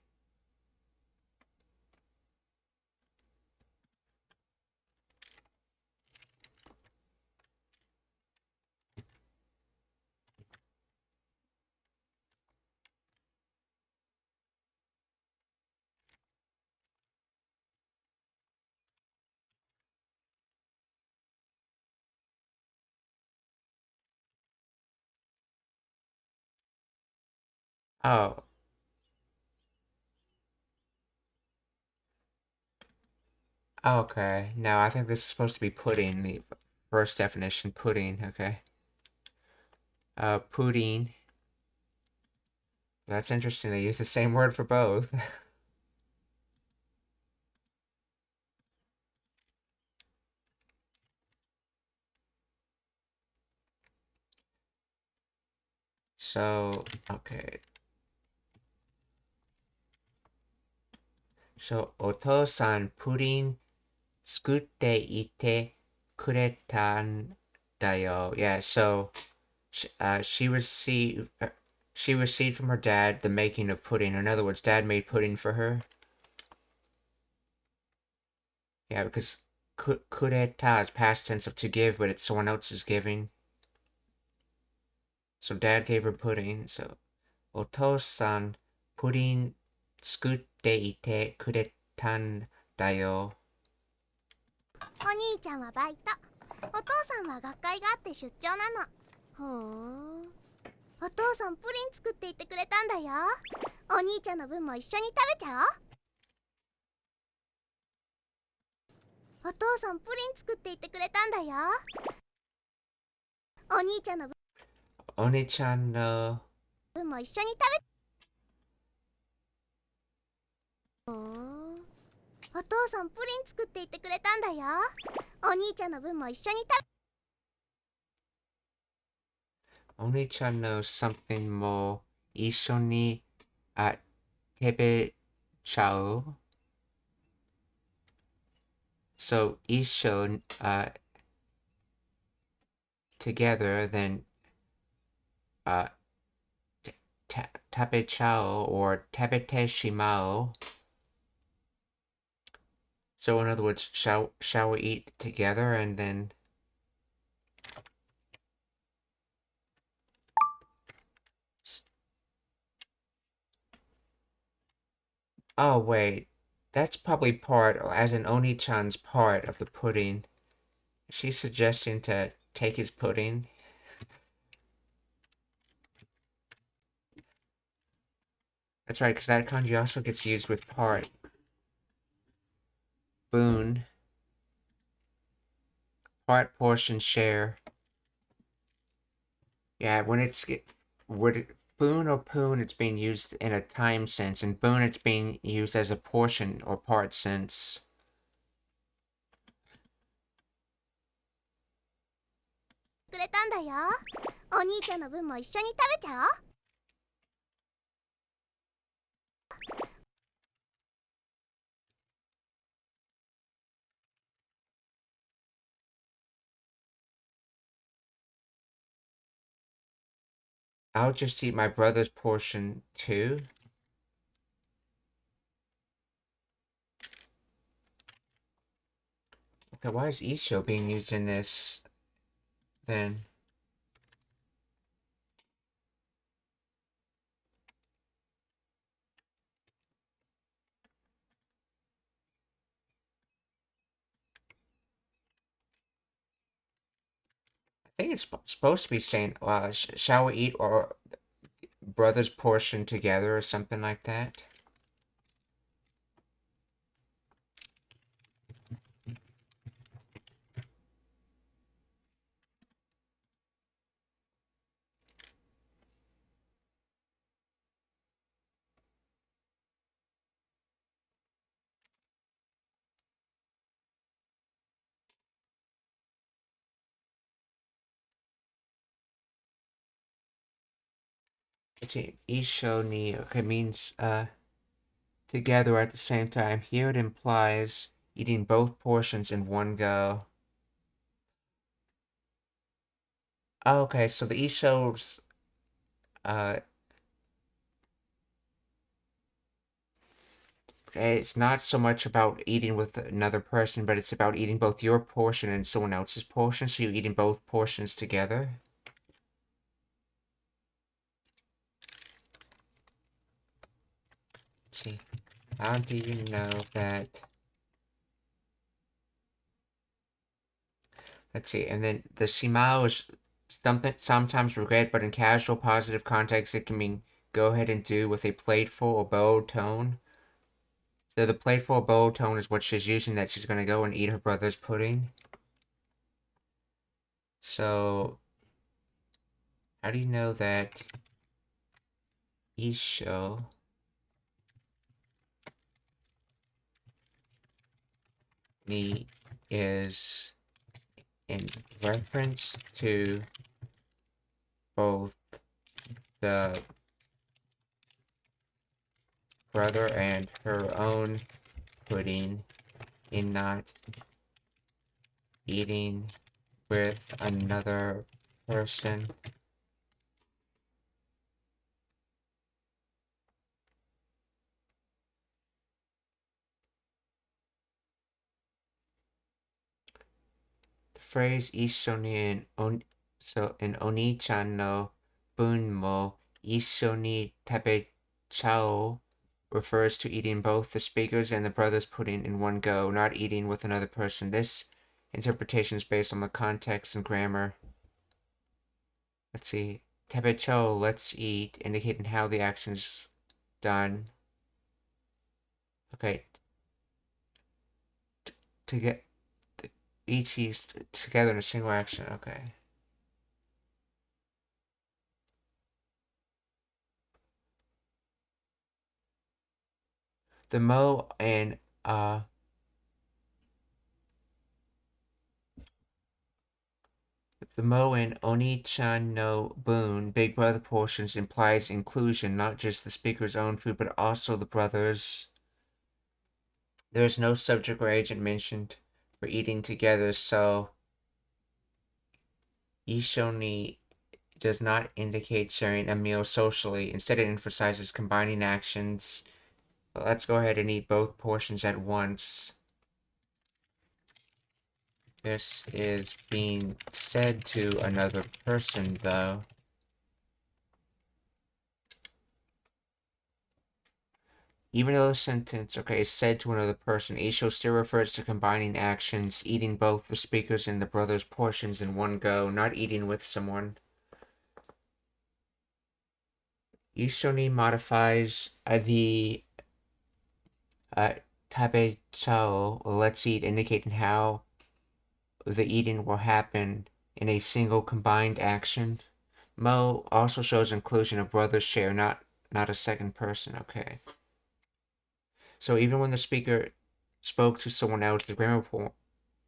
Oh. Okay. No, I think this is supposed to be pudding. The first definition, pudding. Okay. Pudding. That's interesting. They use the same word for both. So, okay. So, お父さんプリン作っていてくれたんだよ. Yeah, so she received from her dad the making of pudding. In other words, dad made pudding for her. Yeah, because kureta is past tense of to give, but it's someone else's giving. So dad gave her pudding. So お父さんプリン作っていてくれたんだよ. お兄ちゃんはバイト、お父さんは学会があって出張なの。ふーん。お父さんプリン作っていってくれたんだよ。お兄ちゃんの分も一緒に食べちゃおう。お父さんプリン作っていってくれたんだよ。お兄ちゃんの分お兄ちゃんのも一緒に食べふーん。お父さんプリン作っていってくれたんだよ。お兄ちゃんの分も一緒に食べお兄ちゃんの something も一緒に食べちゃう. So 一緒together, then 食べちゃう or 食べてしまう. So in other words, shall we eat together and then oh wait, that's probably part, as in Oni-chan's part of the pudding. She's suggesting to take his pudding. That's right, because that kanji also gets used with part. Boon. Part, portion, share. Yeah, when it's boon or poon, it's being used in a time sense, and boon, it's being used as a portion or part sense. くれたんだよ。お兄ちゃんの分も一緒に食べちゃおう。I'll just eat my brother's portion too. Okay, why is Isho being used in this then? I think it's supposed to be saying, shall we eat our brother's portion together or something like that? Let's see, Isho ni, okay, means, together at the same time. Here it implies eating both portions in one go. Okay, so the Isho's, it's not so much about eating with another person, but it's about eating both your portion and someone else's portion, so you're eating both portions together. Let's see, how do you know that? Let's see, and then the shimao is sometimes regret, but in casual positive context, it can mean go ahead and do with a playful or bold tone. So the playful or bold tone is what she's using, that she's going to go and eat her brother's pudding. So, how do you know that Isho ni is in reference to both the brother and her own pudding in not eating with another person? The phrase Isho ni in Oni-chan no Bunmo Isho ni tabechao refers to eating both the speakers and the brother's pudding in one go, not eating with another person. This interpretation is based on the context and grammar. Let's see. Tabecho, let's eat, indicating how the action is done. Okay. To get each is together in a single action. Okay. The mo and the mo and Oni-chan no Bun, Big Brother portions implies inclusion, not just the speaker's own food, but also the brother's. There is no subject or agent mentioned for eating together, so Ishoni does not indicate sharing a meal socially. Instead, it emphasizes combining actions. But let's go ahead and eat both portions at once. This is being said to another person, though. Even though the sentence, okay, is said to another person, Isho still refers to combining actions, eating both the speakers and the brother's portions in one go, not eating with someone. Ishoni modifies the tabe chao, let's eat, indicating how the eating will happen in a single combined action. Mo also shows inclusion of brother's share, not a second person. Okay. So even when the speaker spoke to someone else, the grammar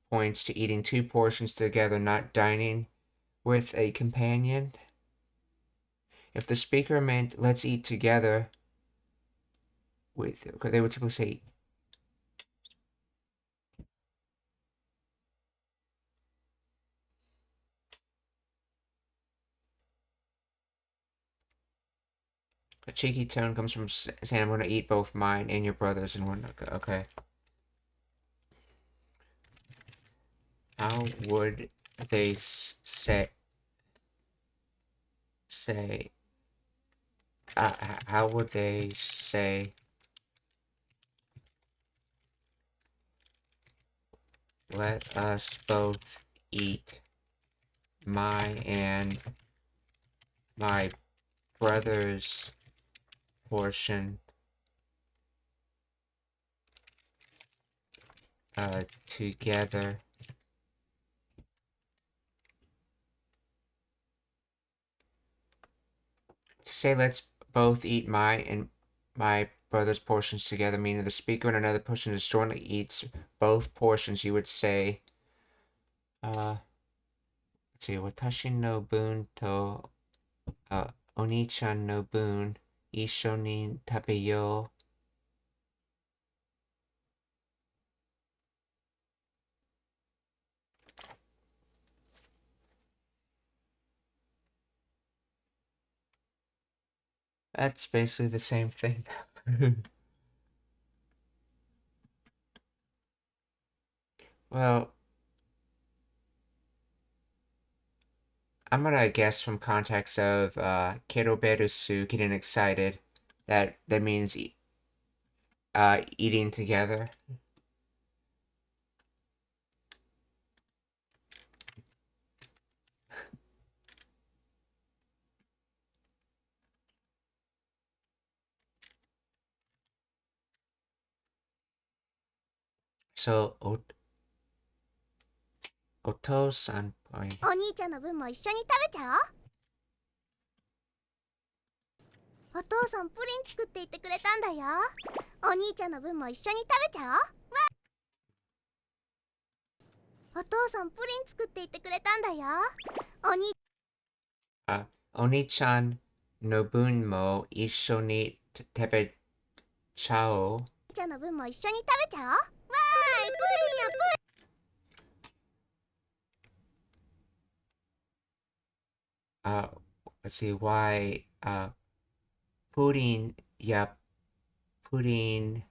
points to eating two portions together, not dining with a companion. If the speaker meant let's eat together with, okay, they would typically say A cheeky tone comes from saying I'm gonna eat both mine and your brother's in one. Okay. How would they say? How would they say? Let us both eat my and my brother's portion together. To say let's both eat my and my brother's portions together, meaning the speaker and another person jointly eats both portions, you would say, let's see, watashi no bun to oni-chan no bun isho ni tabeyo. That's basically the same thing. Well, I'm gonna guess from context of keroberusu, getting excited, that means eating together. So, Oto-san point. お兄ちゃんの分も一緒に食べちゃおう。お父さんプリン作っていってくれたんだよ。お兄ちゃんの分も一緒に食べちゃおう。お父さんプリン作っていってくれたんだよ。Oni-chan no bun mo isho ni tebechao. お兄ちゃんの分も一緒に食べちゃおう。わーい、プリンやプリン。Let's see, why, pudding, yeah, pudding,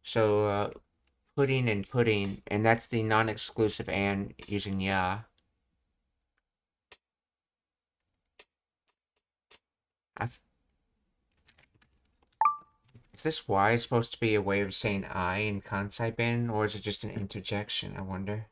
so, pudding and pudding, and that's the non-exclusive and using yeah. Is this Y supposed to be a way of saying I in Kansai Ben, or is it just an interjection, I wonder?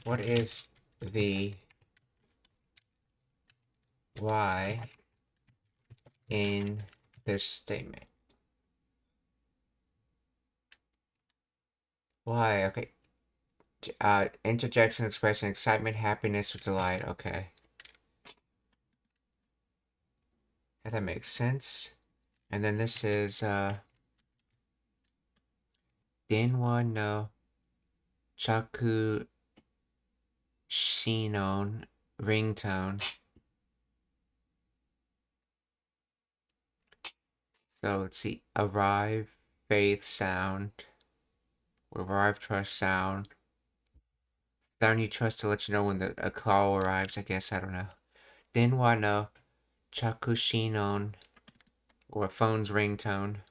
What is the Y in this statement? Y, okay. Interjection expressing excitement, happiness, or delight. Okay. Yeah, that makes sense. And then this is, Denwa no Chaku Shinon ringtone. So let's see. Arrive, faith sound. Arrive, trust sound. Sound you trust to let you know when a call arrives, I guess. I don't know. Denwa no Chaku Shinon. Or a phone's ringtone.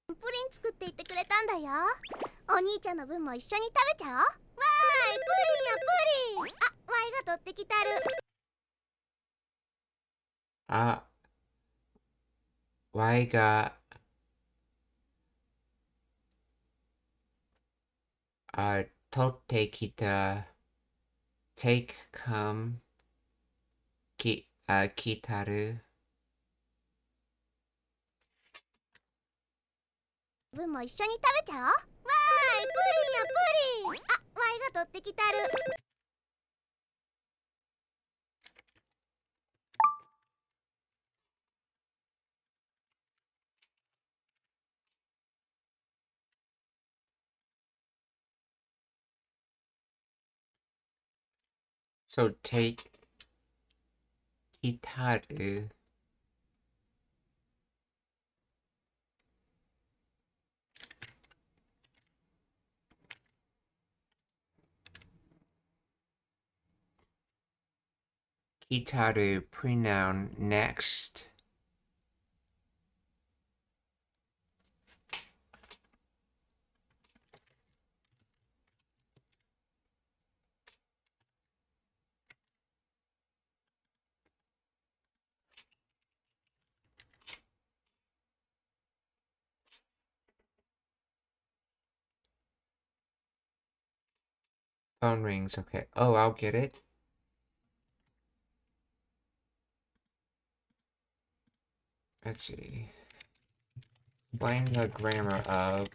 プリン作っていってくれたんだよ。お兄ちゃんの分も一緒に食べちゃおう。わーい、プリンやプリン。あ、ワイが取ってきたる。Yが取ってきた take come 来たる分も一緒に食べちゃおう。わーい、プリンやプリン。あ、ワイが取ってきたる。So take Kitaru. Kitaru pronoun next. Phone rings, okay. Oh, I'll get it. Let's see. Explain the grammar of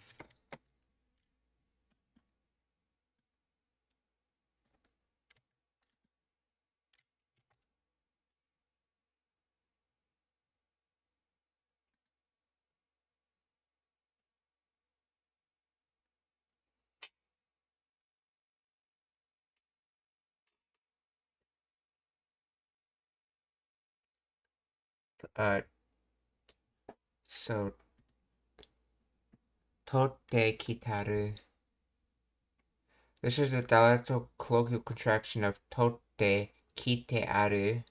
so totte kitaru. This is the dialectal colloquial contraction of totte kite aru.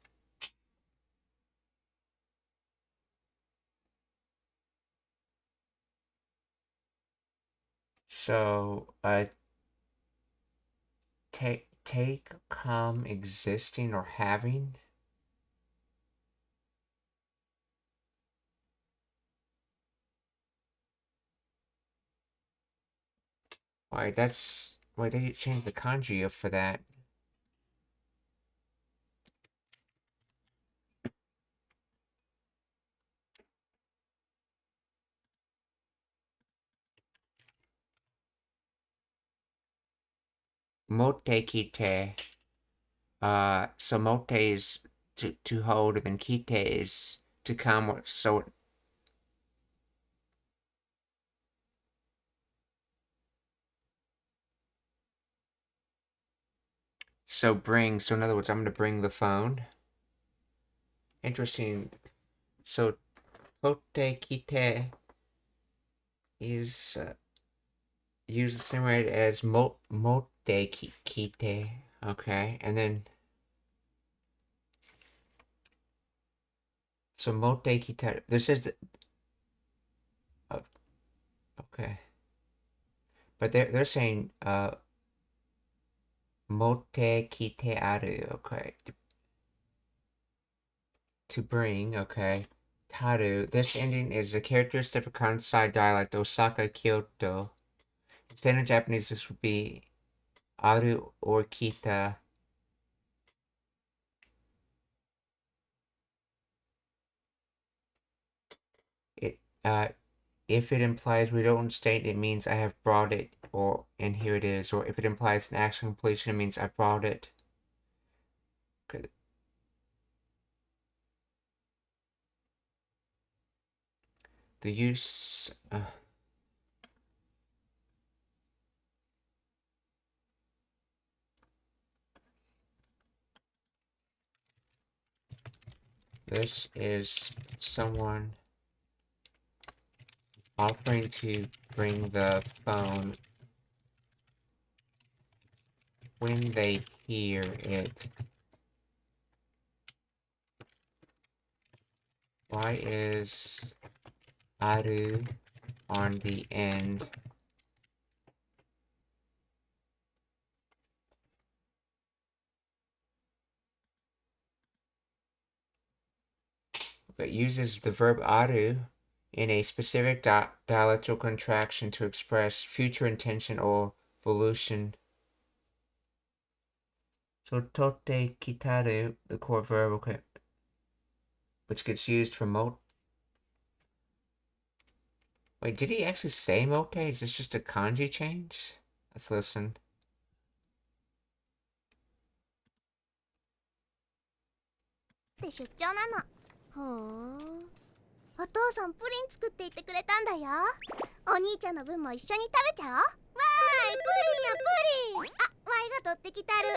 So, take, come, existing, or having. Why, why they changed the kanji for that. Mote kite. So mote is to hold, and then kite is to come, so bring. So in other words, I'm gonna bring the phone. Interesting. So totte kite is used the same way as mote kite. Okay, and then so mote kite. This is okay, but they're saying mote kite aru. Okay, to bring. Okay, taru. This ending is a characteristic of Kansai dialect Osaka Kyoto. In standard Japanese, this would be aru or kita. It if it implies we don't state, it means I have brought it, or and here it is. Or if it implies an action completion, it means I brought it. Okay. The use. This is someone offering to bring the phone when they hear it. Why is aru on the end? But uses the verb aru in a specific dialectal contraction to express future intention or volition. So totte kitaru, the core verb, okay, which gets used for mote. Wait, did he actually say mote? Is this just a kanji change? Let's listen. って出張なの。ほーん。お父さんプリン作っていってくれたんだよ。お兄ちゃんの分も一緒に食べちゃおう。わーい、プリンやプリン。あ、ワイが取ってきたる。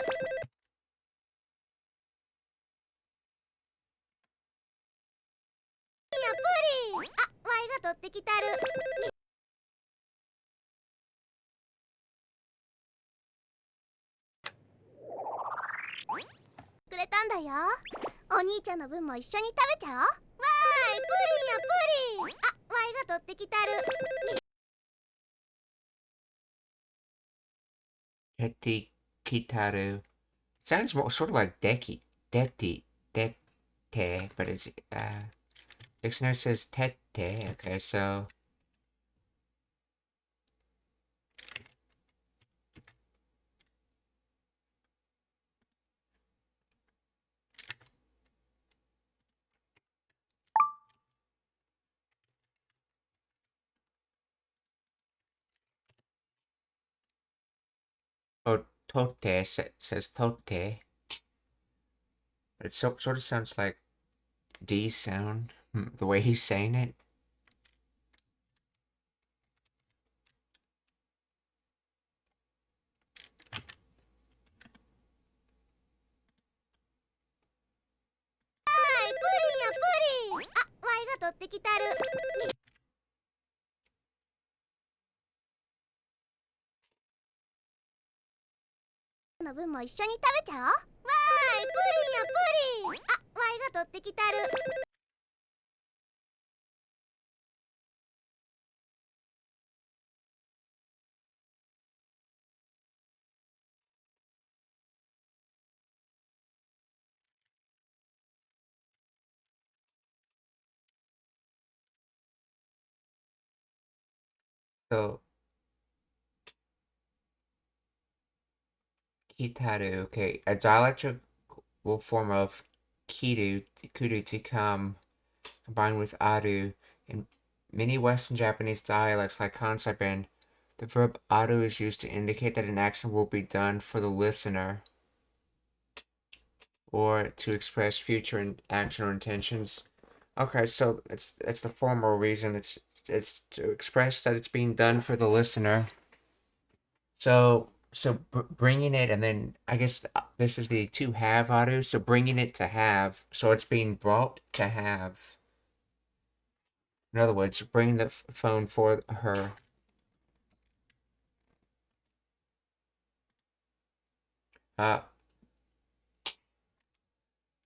プリンあ、ワイが取ってきたる。くれたんだよ。お兄ちゃんの分も一緒に食べちゃおう。わーい、プリンやプリンあ、ワイが取ってきたる。Teti Kitaru. Sounds more sort of like Deki. Deti. Dete. But it's, dictionary says Tete. Okay, so. Oh, Tote says Tote. But it sort of sounds like D sound, the way he's saying it. Puriあ、ワイが取ってきたる。の分も一緒に食べちゃおう。わーい、プリンやプリンあ、ワイが取ってきたる。So, Kitaru, okay, a dialectal form of kudu to come, combined with aru. In many Western Japanese dialects like Kansai, the verb aru is used to indicate that an action will be done for the listener, or to express future action or intentions. Okay, so it's the formal reason. It's to express that it's being done for the listener. So bringing it, and then I guess this is the to have auto. So bringing it to have. So it's being brought to have. In other words, bring the phone for her.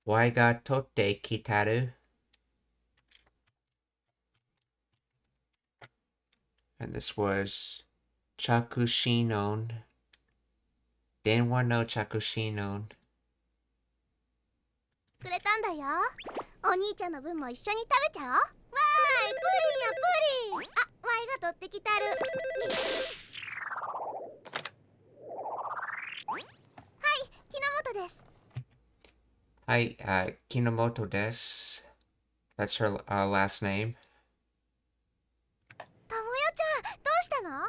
Wai ga totte kitaru. And this was chakushinon. Denwa no chakushinon. くれたんだよ。お兄ちゃんの分も一緒に食べちゃおう。わーい、プリンやプリンあ、ワイが取ってきたる。はい、木之本です。Hi, Kinomoto desu. That's her last name. ともよちゃん、どうしたの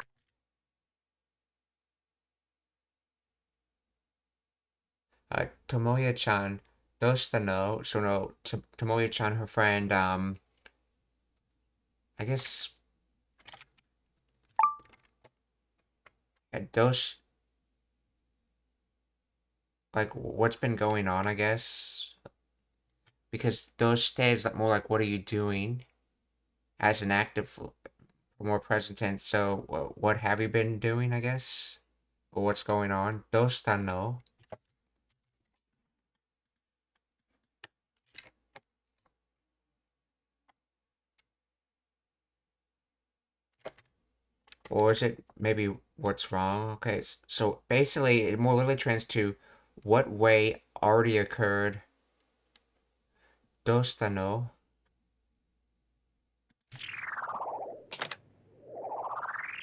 ？Tomoya-chan, dosta no. So no, Tomoya-chan, her friend, I guess, like, what's been going on, I guess? Because doste is more like, what are you doing? As an active, more present tense. So, what have you been doing, I guess? Or what's going on? Dosta no. Or is it maybe what's wrong? Okay, so basically, it more literally translates to what way already occurred. Dosta no.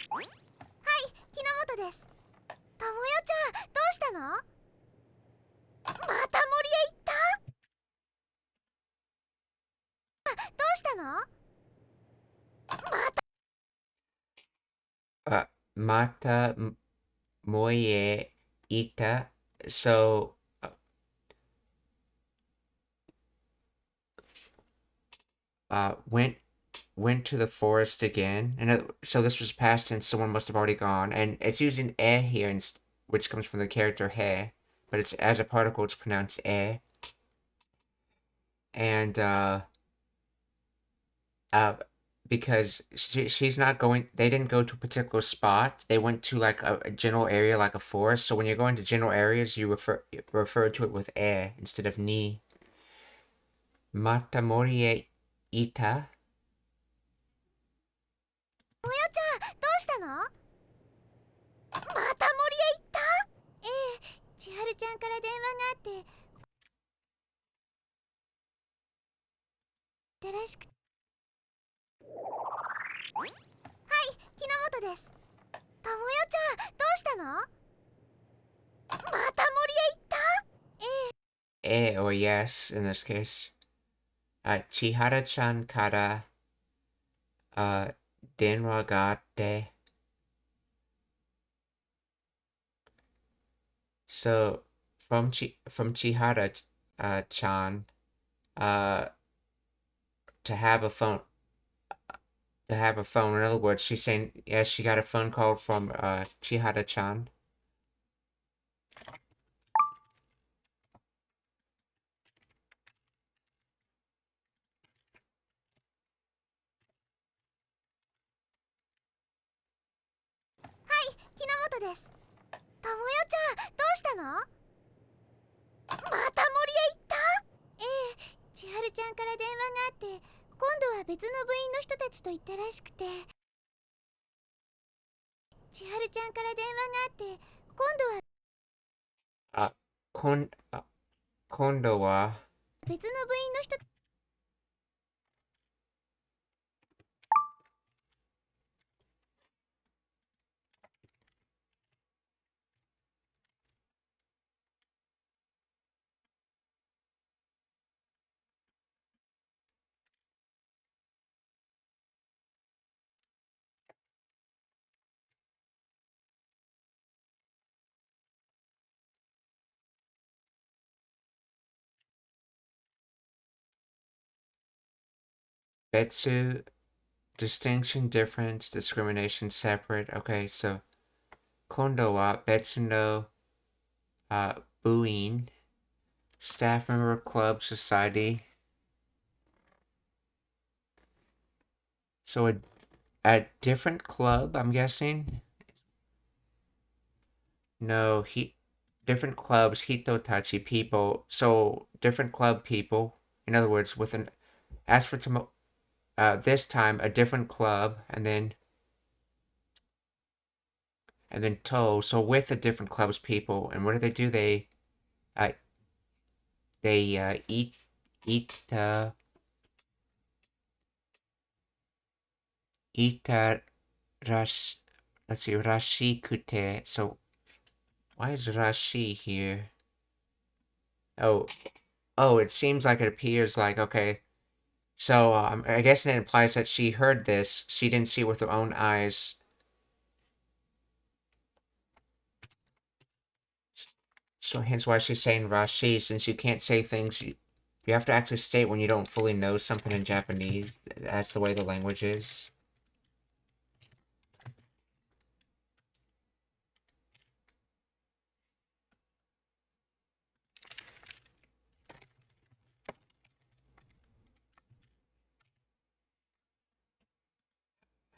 はい、木之本です。ともよちゃん、どうしたの？また森へ行った？どうしたの？Mata moye ita. So, went to the forest again, and so this was past tense. Someone must have already gone, and it's using e here, which comes from the character he, but it's as a particle. It's pronounced e, and Because she's not going, they didn't go to a particular spot. They went to like a general area, like a forest. So when you're going to general areas, you refer to it with instead of ni. Matamori e ita. もよちゃん、どうしたの？また森へ行った？ええ、千春ちゃんから電話があって、らしく。はい、木之本です。ともよちゃん、どうしたの？また森へ行った？Or yes, in this case. Chihara-chan kara, denwa ga atte. So, from Chihara, chan, to have a phone, in other words, she's saying, yes, she got a phone call from, Chihara-chan. Hi, 木之本です。ともよちゃん、どうしたの？また森へ行った？ええ、千春ちゃんから電話があって、今度は別の部員の人たちと行ったらしくて。千春ちゃんから電話があって、今度は、別の部員の人。betsu, distinction, difference, discrimination, separate. Okay, so, kondo wa betsu no, buin, staff member, club, society. So a different club, I'm guessing? No, different clubs, hitotachi, people. So different club people. In other words, with an as for this time a different club, and then to. So with the different clubs people, and what do? Uh they eat rash. Let's see, rashi kute. So why is rashi here? Oh, it seems like it appears like, okay. So, I guess it implies that she heard this. She didn't see it with her own eyes. So, hence why she's saying Rashi, since you can't say things, you have to actually state when you don't fully know something in Japanese. That's the way the language is.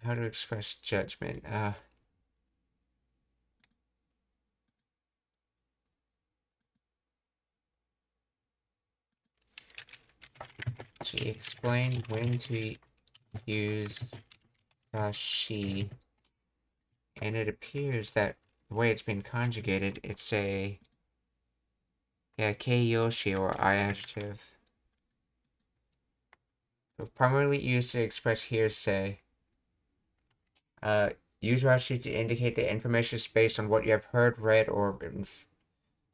How to express judgment. She explained when to use Rashi, and it appears that the way it's been conjugated, it's a keiyoshi or I adjective. Primarily used to express hearsay. Use Rashi to indicate the information is based on what you have heard, read, or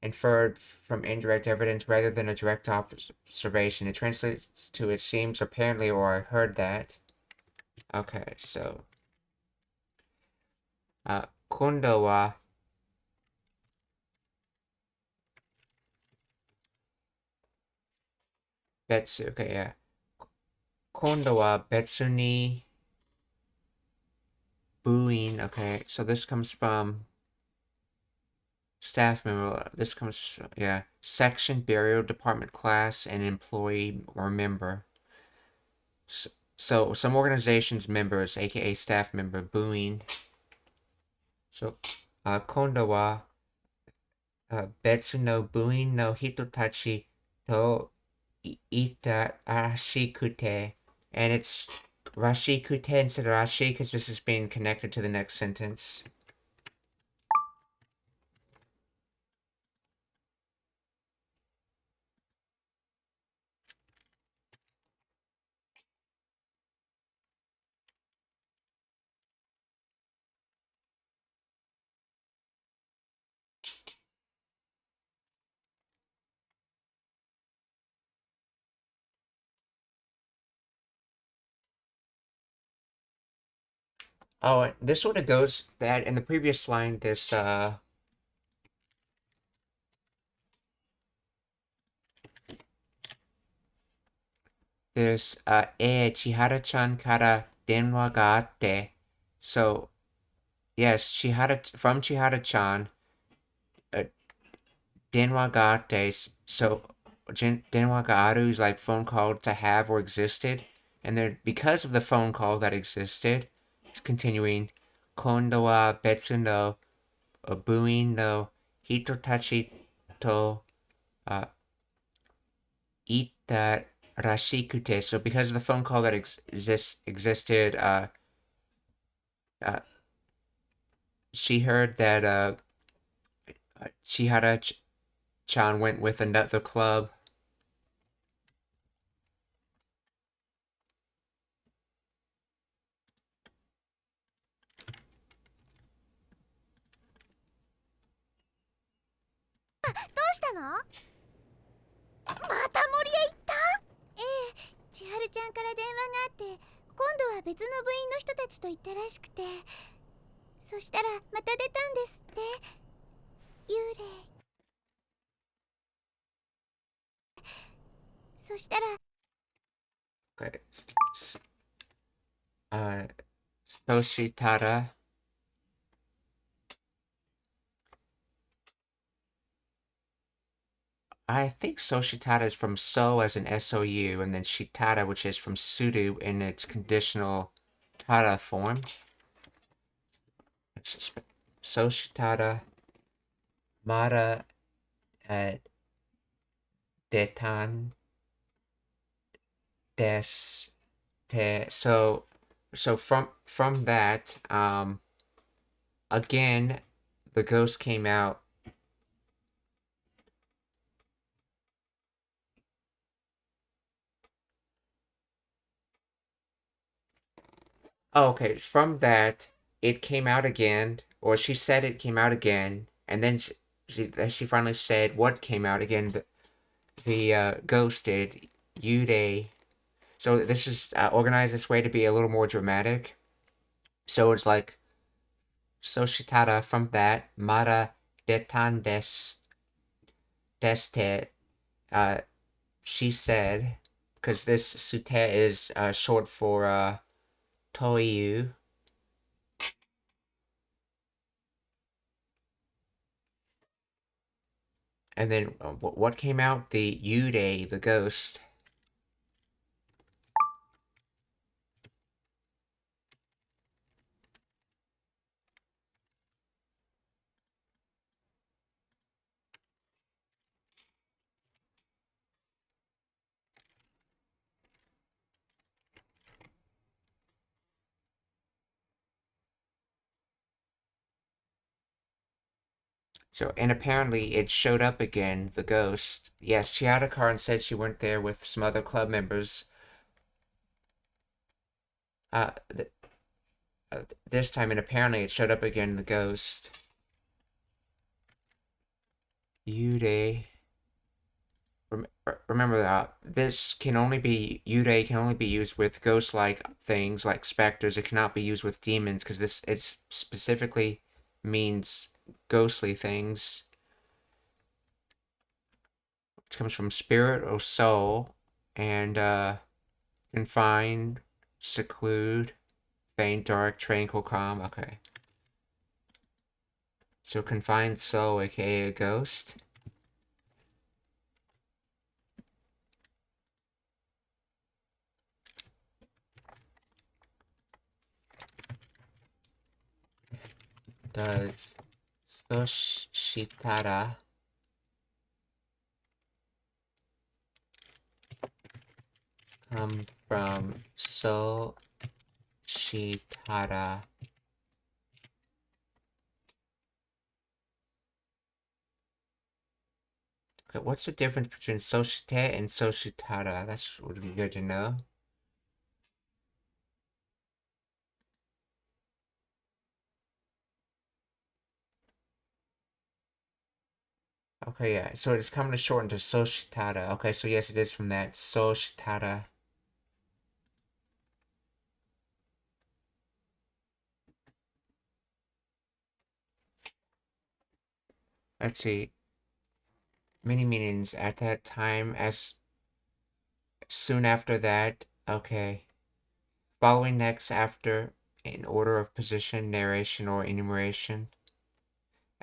inferred from indirect evidence rather than a direct observation. It translates to it seems, apparently, or I heard that. Okay, so. Kondo wa betsu. Okay, yeah. Kondo wa betsu ni buin. Okay, so this comes from staff member. This comes, yeah, section, burial department, class, and employee or member. So some organizations members, aka staff member, booing. So, kondo wa betsu no booing no hitotachi to ita rashikute. And it's rashikute instead of rashi because this is being connected to the next sentence. Oh, this sort of goes that in the previous line, this Chihara-chan kara denwa ga atte. So, yes, from Chihara-chan, denwa ga atte. So, denwa ga aru is like phone call to have or existed. And then because of the phone call that existed, it's continuing, kondo wa betsu no buin no hitotachi to ita rashikute. So because of the phone call that existed, she heard that Chihara-chan went with another club. Okay. Soshitara. I think Soshitara is from so as in SOU, and then Shitara, which is from sudo in its conditional tara form. Soshitara Mara detan des te. So from that, again, the ghost came out. Oh, okay. From that, it came out again, or she said it came out again, and then she finally said what came out again. The ghost did. Yude. So this is organized this way to be a little more dramatic. So it's like Soshitara from that Mara detan deste. She said, because this sute is short for Toyu. And then what came out? The Yude, the ghost. So, and apparently it showed up again, the ghost. Yes, she had a car and said she went there with some other club members. This time, and apparently it showed up again, the ghost. Yude. Remember that this can only be Yude can only be used with ghost-like things like specters. It cannot be used with demons because it specifically means ghostly things. It comes from spirit or soul, and confine, seclude, faint, dark, tranquil, calm. Okay. So confined soul, aka a ghost. Does Soshitara come from Soshitara? Okay, what's the difference between Soshite and Soshitara? That would be good to know. Okay, yeah, so it's coming to shorten to Soshitara. Okay, so yes, it is from that. Soshitara. Let's see. Many meanings at that time, as soon after that. Okay. Following next after, in order of position, narration, or enumeration.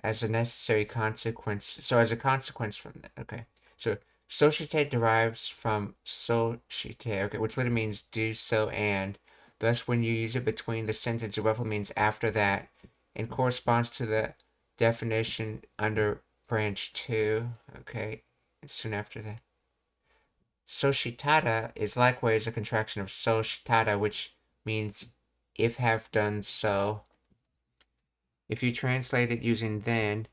As a necessary consequence. So as a consequence from that. Okay. So societe derives from societe, okay, which literally means do so and. Thus, when you use it between the sentence, it roughly means after that, and corresponds to the definition under branch 2. Okay, and soon after that. Societada is likewise a contraction of societada, which means if have done so. If you translate it using then,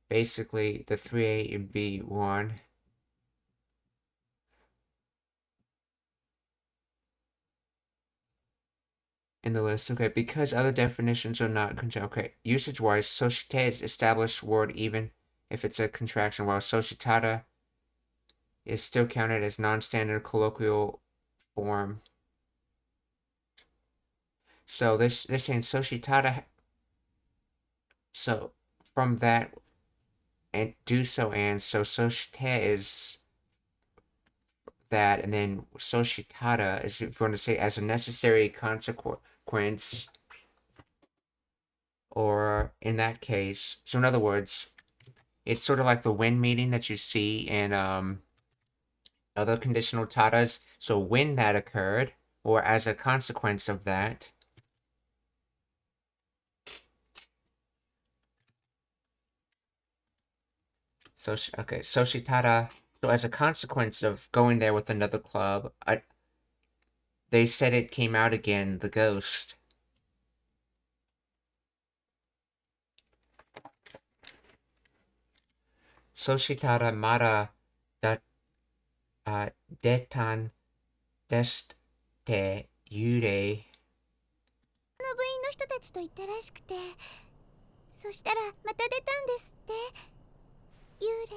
basically the 3A and B1. In the list, okay, because other definitions are not okay. Usage-wise, societe is established word even if it's a contraction, while societada is still counted as non-standard colloquial form. So they're saying societada. So from that, and do so and so societe is that, and then societada is, if you want to say, as a necessary consequence, or in that case. So in other words, it's sort of like the when meaning that you see in other conditional tatas. So when that occurred, or as a consequence of that. So okay, Soshitara. So as a consequence of going there with another club, they said it came out again, the ghost. Soshitara mara da detan deste yurei. の部員の人たちと行ったらしくて、そしたらまた出たんですって。幽霊。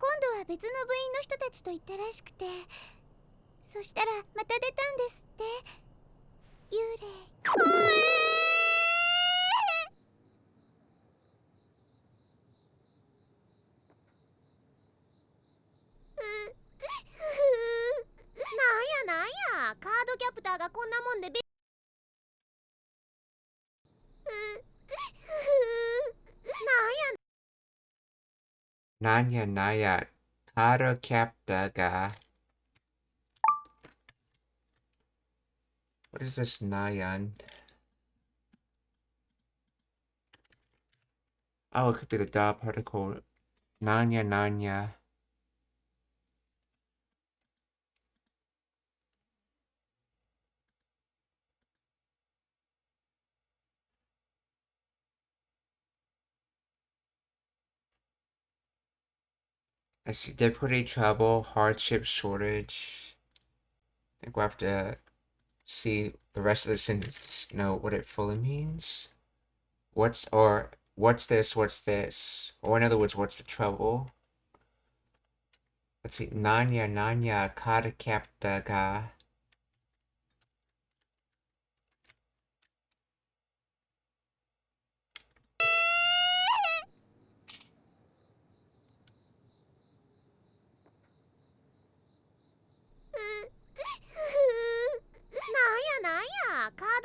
今度は別の部員の人たちと行ったらしくて、そしたらまた出たんですって。幽霊。なんやカードキャプターがこんなもんでNanya Naya Card Captor ga. What is this Nayan? Oh, it could be the da particle. Nanya Nanya. Let's see, difficulty, trouble, hardship, shortage. I think we'll have to see the rest of the sentence to know what it fully means. What's this, or in other words, what's the trouble? Let's see, Nanya Nanya Card Captor ga.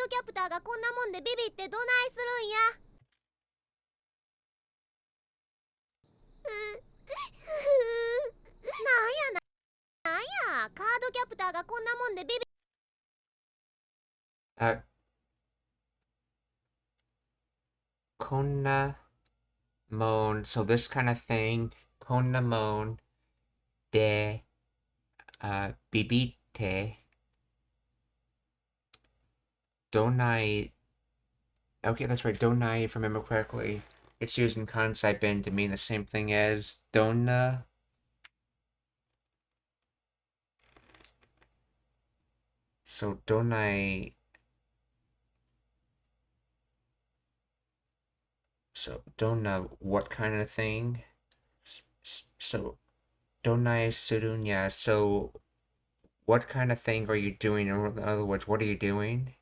ドキャプターがこんなもんでビビってどないするんや。なんやカードキャプターがこんなもんでビビ。Konna moan. So this kind of thing. Konna moan de bibite. Donai. Okay, that's right. Donai, if I remember correctly. It's used in Kansai Ben to mean the same thing as Donna. So Donai. So Donna, what kind of thing? So Donai Surunya. So what kind of thing are you doing? In other words, what are you doing?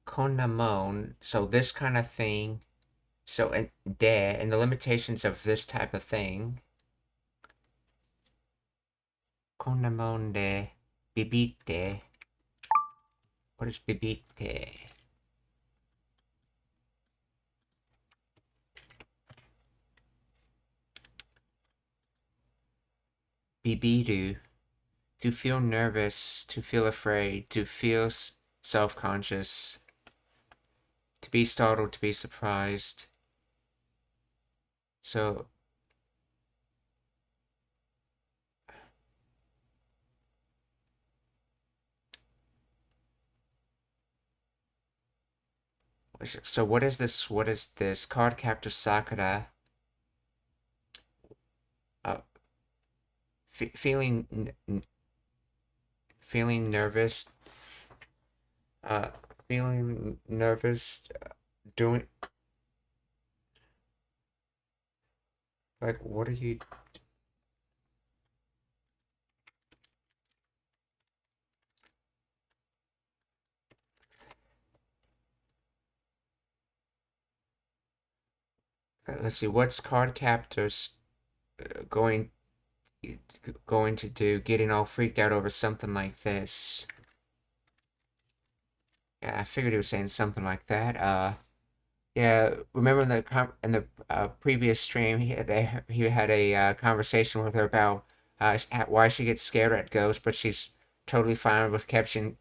Konamon. So this kind of thing. So and the limitations of this type of thing. Konamon de bibite. What is bibite? Bibidu. To feel nervous, to feel afraid, to feel self-conscious, to be startled, to be surprised. So what is this? What is this? Card Captor Sakura. Feeling nervous. Feeling nervous. Doing like what are you? Let's see. What's Card Captors going to do? Getting all freaked out over something like this. Yeah, I figured he was saying something like that. Yeah. Remember in the previous stream, he had a conversation with her about why she gets scared at ghosts, but she's totally fine with capturing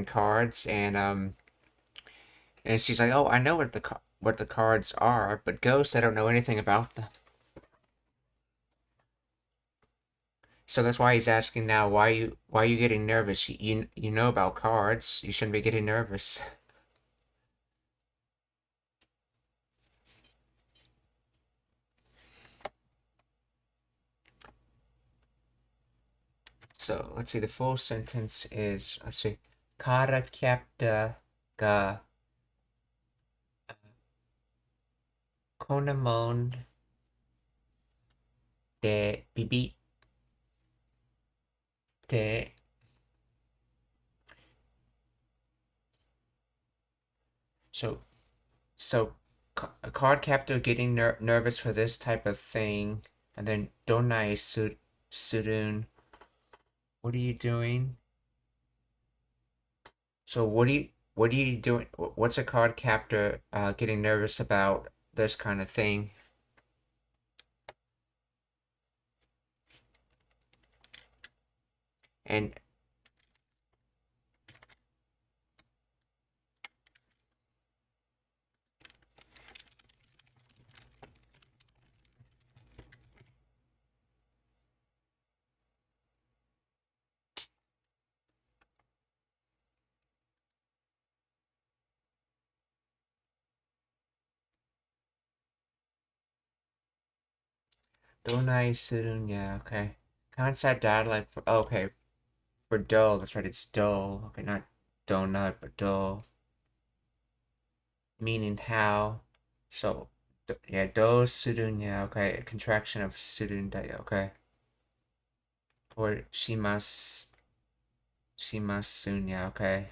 cards, and she's like, "Oh, I know what the cards are, but ghosts, I don't know anything about them." So that's why he's asking now, why are you getting nervous? You know about cards. You shouldn't be getting nervous. So let's see. The full sentence is, let's see, Card Captor ga Konamon de bibite. So a card captor getting nervous for this type of thing, and then Donai Surun. What are you doing? So what are you doing? What's a card captor getting nervous about this kind of thing? And Donai Surun, yeah, okay. Concept dialect for okay, for dull, that's right, it's dull. Okay, not donut, but dull. Meaning how. So yeah, do Surun, yeah, okay. A contraction of Surun, okay. Or shimasun, yeah, okay.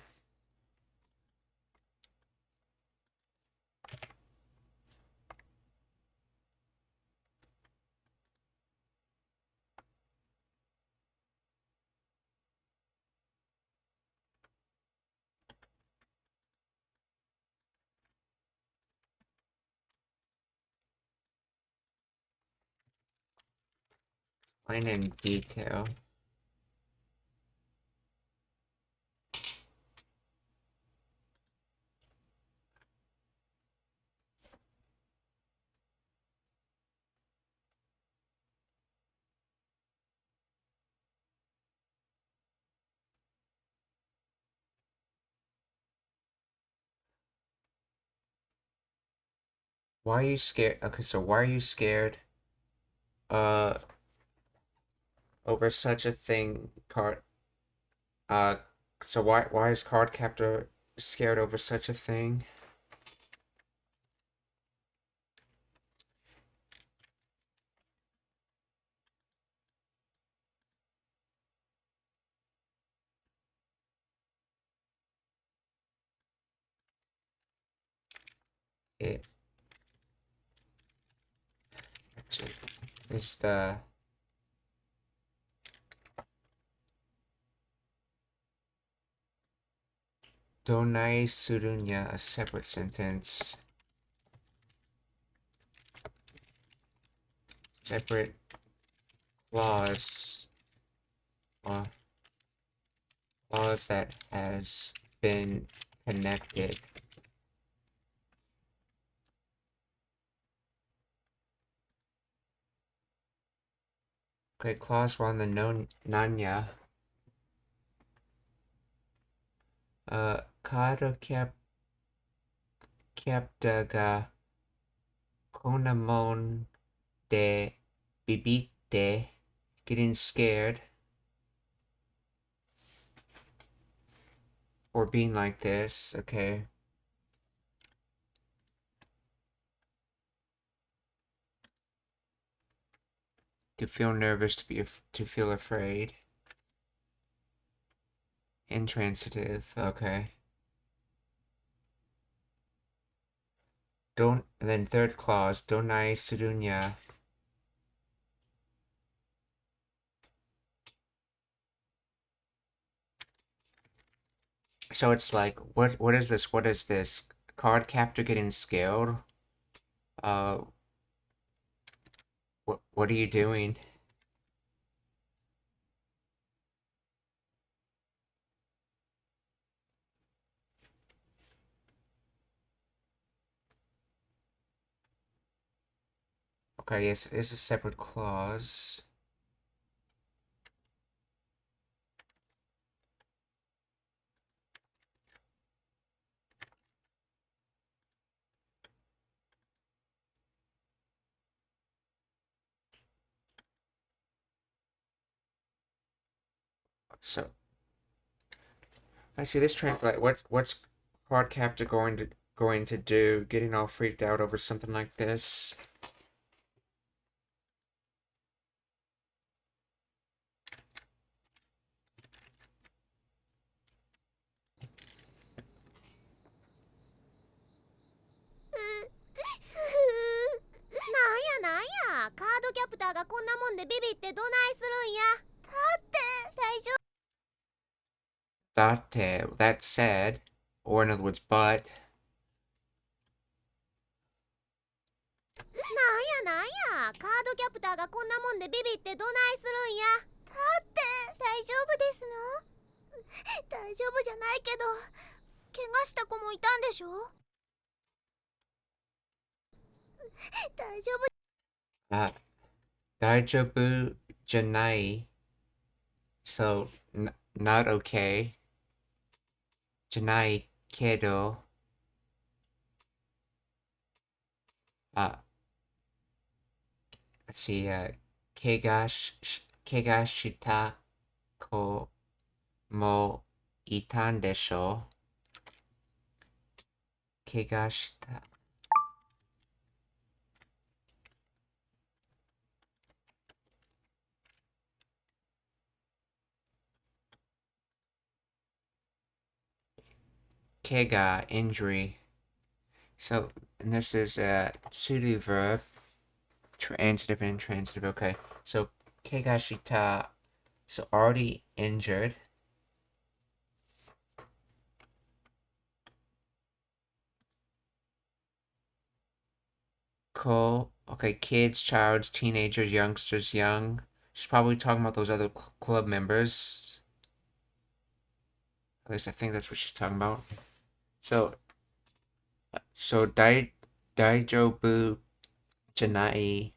Explain in detail. Why are you scared? Okay, so why are you scared? Over such a thing, Uh, so why is Card Captor scared over such a thing? It it's the Donai Surunya, a separate sentence. Separate clause. Clause that has been connected. Okay, clause 1, the no nanya. Card Captor ga Konamon de bibite, getting scared, or being like this. Okay. To feel nervous, to feel afraid. Intransitive. Okay. And then third clause, donai surunya. So it's like, what is this? What is this? Card captor getting scared? Uh, what are you doing? Okay, yes, it is a separate clause. So I see this translate. What's Card Captor going to do? Getting all freaked out over something like this?なんやカードキャプターがこんなもんでビビってどないするんや。だって大丈 That said, or in other words, but なんやカードキャプターがこんなもんでビビってどないするんや。だって大丈夫ですの？大丈夫じゃないけど怪我した子もいたんでしょ？大丈夫 daijoubu janai. So not okay. Janai kedo. Let's see. Kegashita ko mo itan desho. Kegashita. Kega, injury. So, and this is a pseudo verb, transitive and intransitive. Okay, so kegashita, so already injured. Ko, okay, kids, childs, teenagers, youngsters, young. She's probably talking about those other club members. At least I think that's what she's talking about. So Daijobu Janai.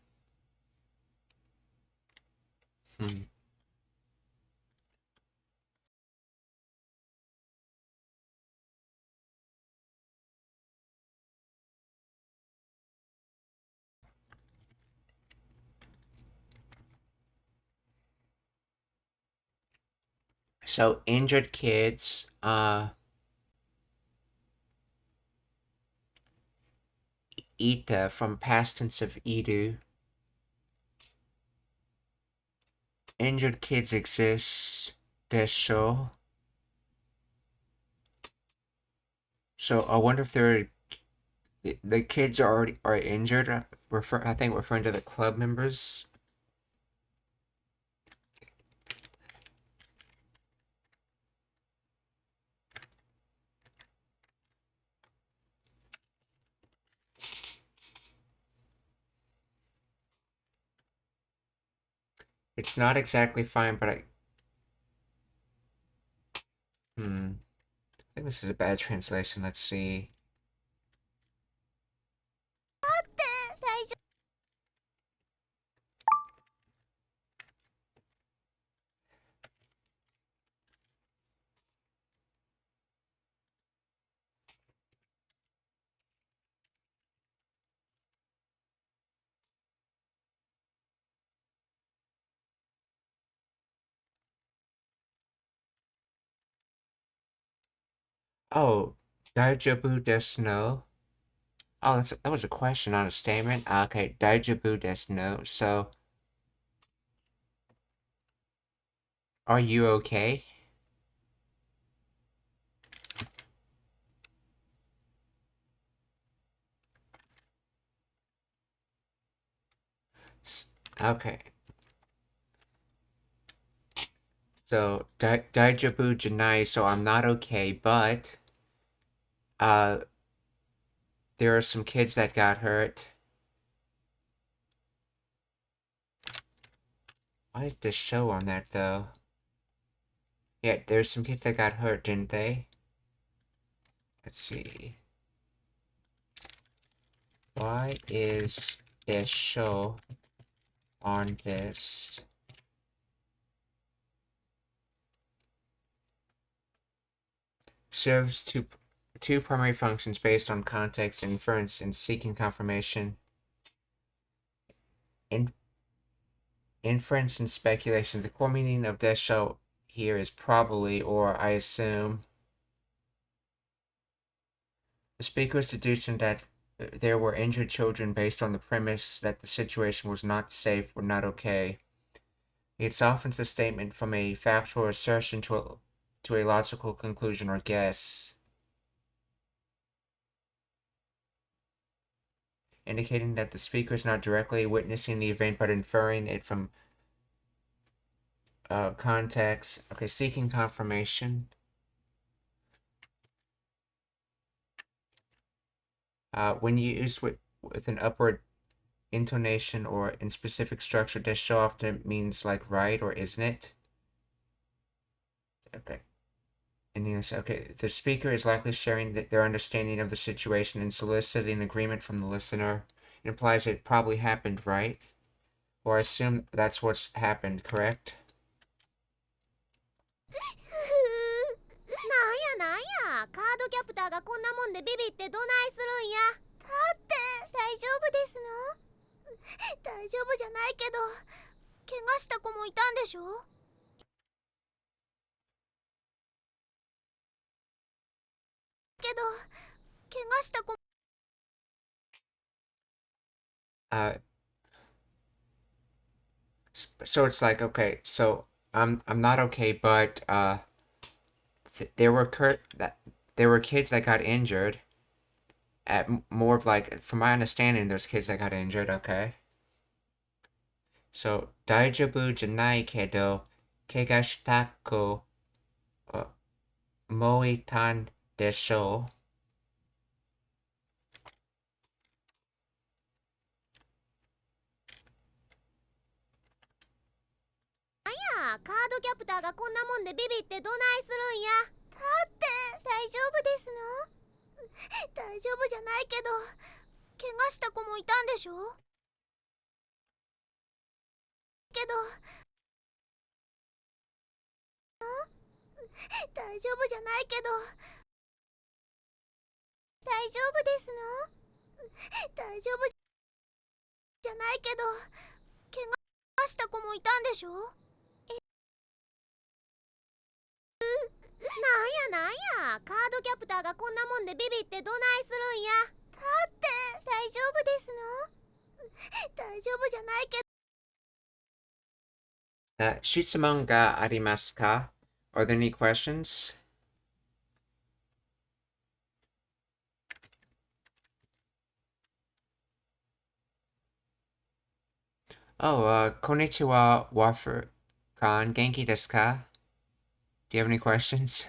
So injured kids, Ita from past tense of Idu. Injured kids exist, desho. So I wonder if the kids are injured. I think referring to the club members. It's not exactly fine, but I think this is a bad translation. Let's see. Oh, Daijobu desu no. Oh, that was a question, not a statement. Okay, Daijobu desu no. So, are you okay? Okay. So, Daijobu janai, so I'm not okay, but there are some kids that got hurt. Why is this show on that, though? Yeah, there's some kids that got hurt, didn't they? Let's see. Why is this show on this? Serves two primary functions based on context, inference, and seeking confirmation. Inference and speculation. The core meaning of this show here is probably, or I assume. The speaker is deducing that there were injured children based on the premise that the situation was not safe or not okay. It softens the statement from a factual assertion to a logical conclusion or guess, indicating that the speaker is not directly witnessing the event but inferring it from context. Okay, seeking confirmation. When used with an upward intonation or in specific structure, this show often means like right or isn't it? Okay. In English, okay. The speaker is likely sharing their understanding of the situation and soliciting agreement from the listener. It implies it probably happened, right? Or I assume that's what's happened, correct? なんやカードキャプターがこんなもんでビビってどないするんや。だって大丈夫ですの？大丈夫じゃないけど怪我した子もいたんでしょ？けど怪我した子 So it's like, okay, so I'm not okay, but there were kids that got injured. At more of like, from my understanding, there's kids that got injured. Okay. So Daijobu janai kedo kega shita ko moitan desho. カードキャプターがこんなもんでビビってどないするんや。だって大丈夫ですの？大丈夫じゃないけど怪我した子もいたんでしょ？けど大丈夫じゃないけど大丈夫ですの？大丈夫じゃないけど怪我した子もいたんでしょ？なんやカードキャプターがこんなもんでビビってどないするんや。だって大丈夫ですの？大丈夫じゃないけど質問がありますか? Are there any questions? Oh, konnichiwa, Wafer. Kan, genki desu ka? Do you have any questions?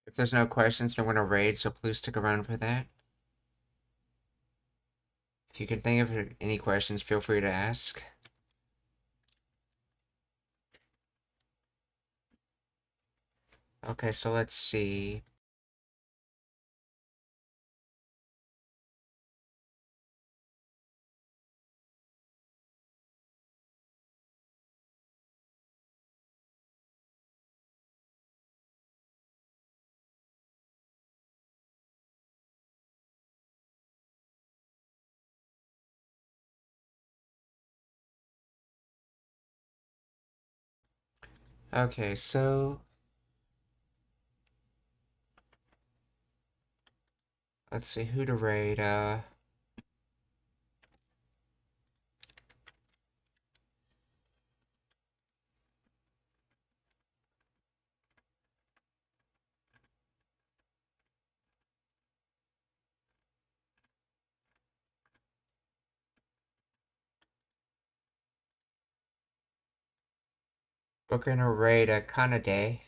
If there's no questions, then we're gonna raid, so please stick around for that. If you can think of any questions, feel free to ask. Okay, so let's see. Okay, so let's see who to raid. We're gonna raid Kanade.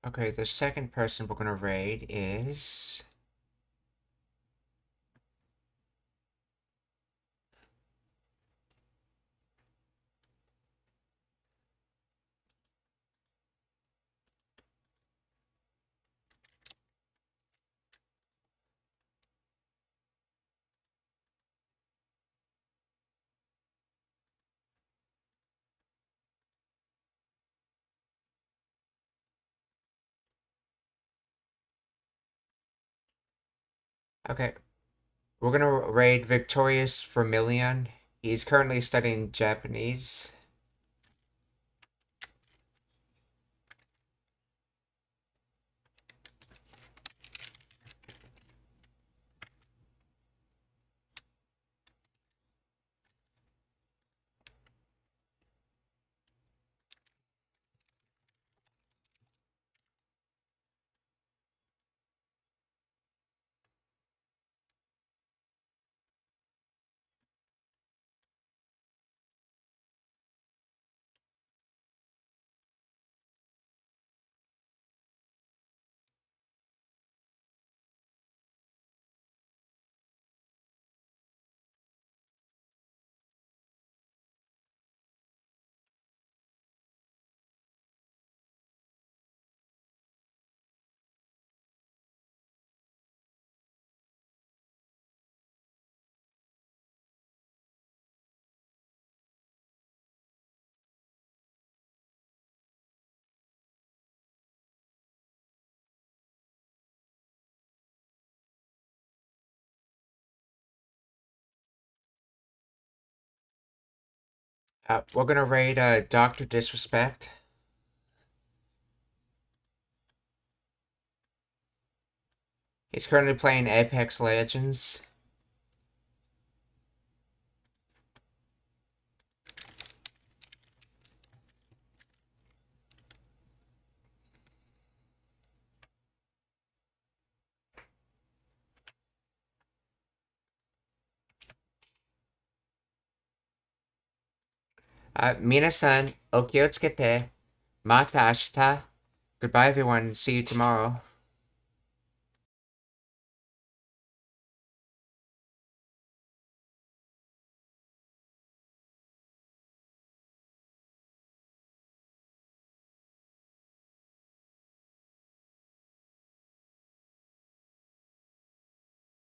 Okay, the second person we're gonna raid is... Okay, we're gonna raid Victorious Vermilion. He's currently studying Japanese. We're gonna raid Dr. Disrespect. He's currently playing Apex Legends. Mina-san, okiyotsukete. Mata ashita. Goodbye, everyone. See you tomorrow.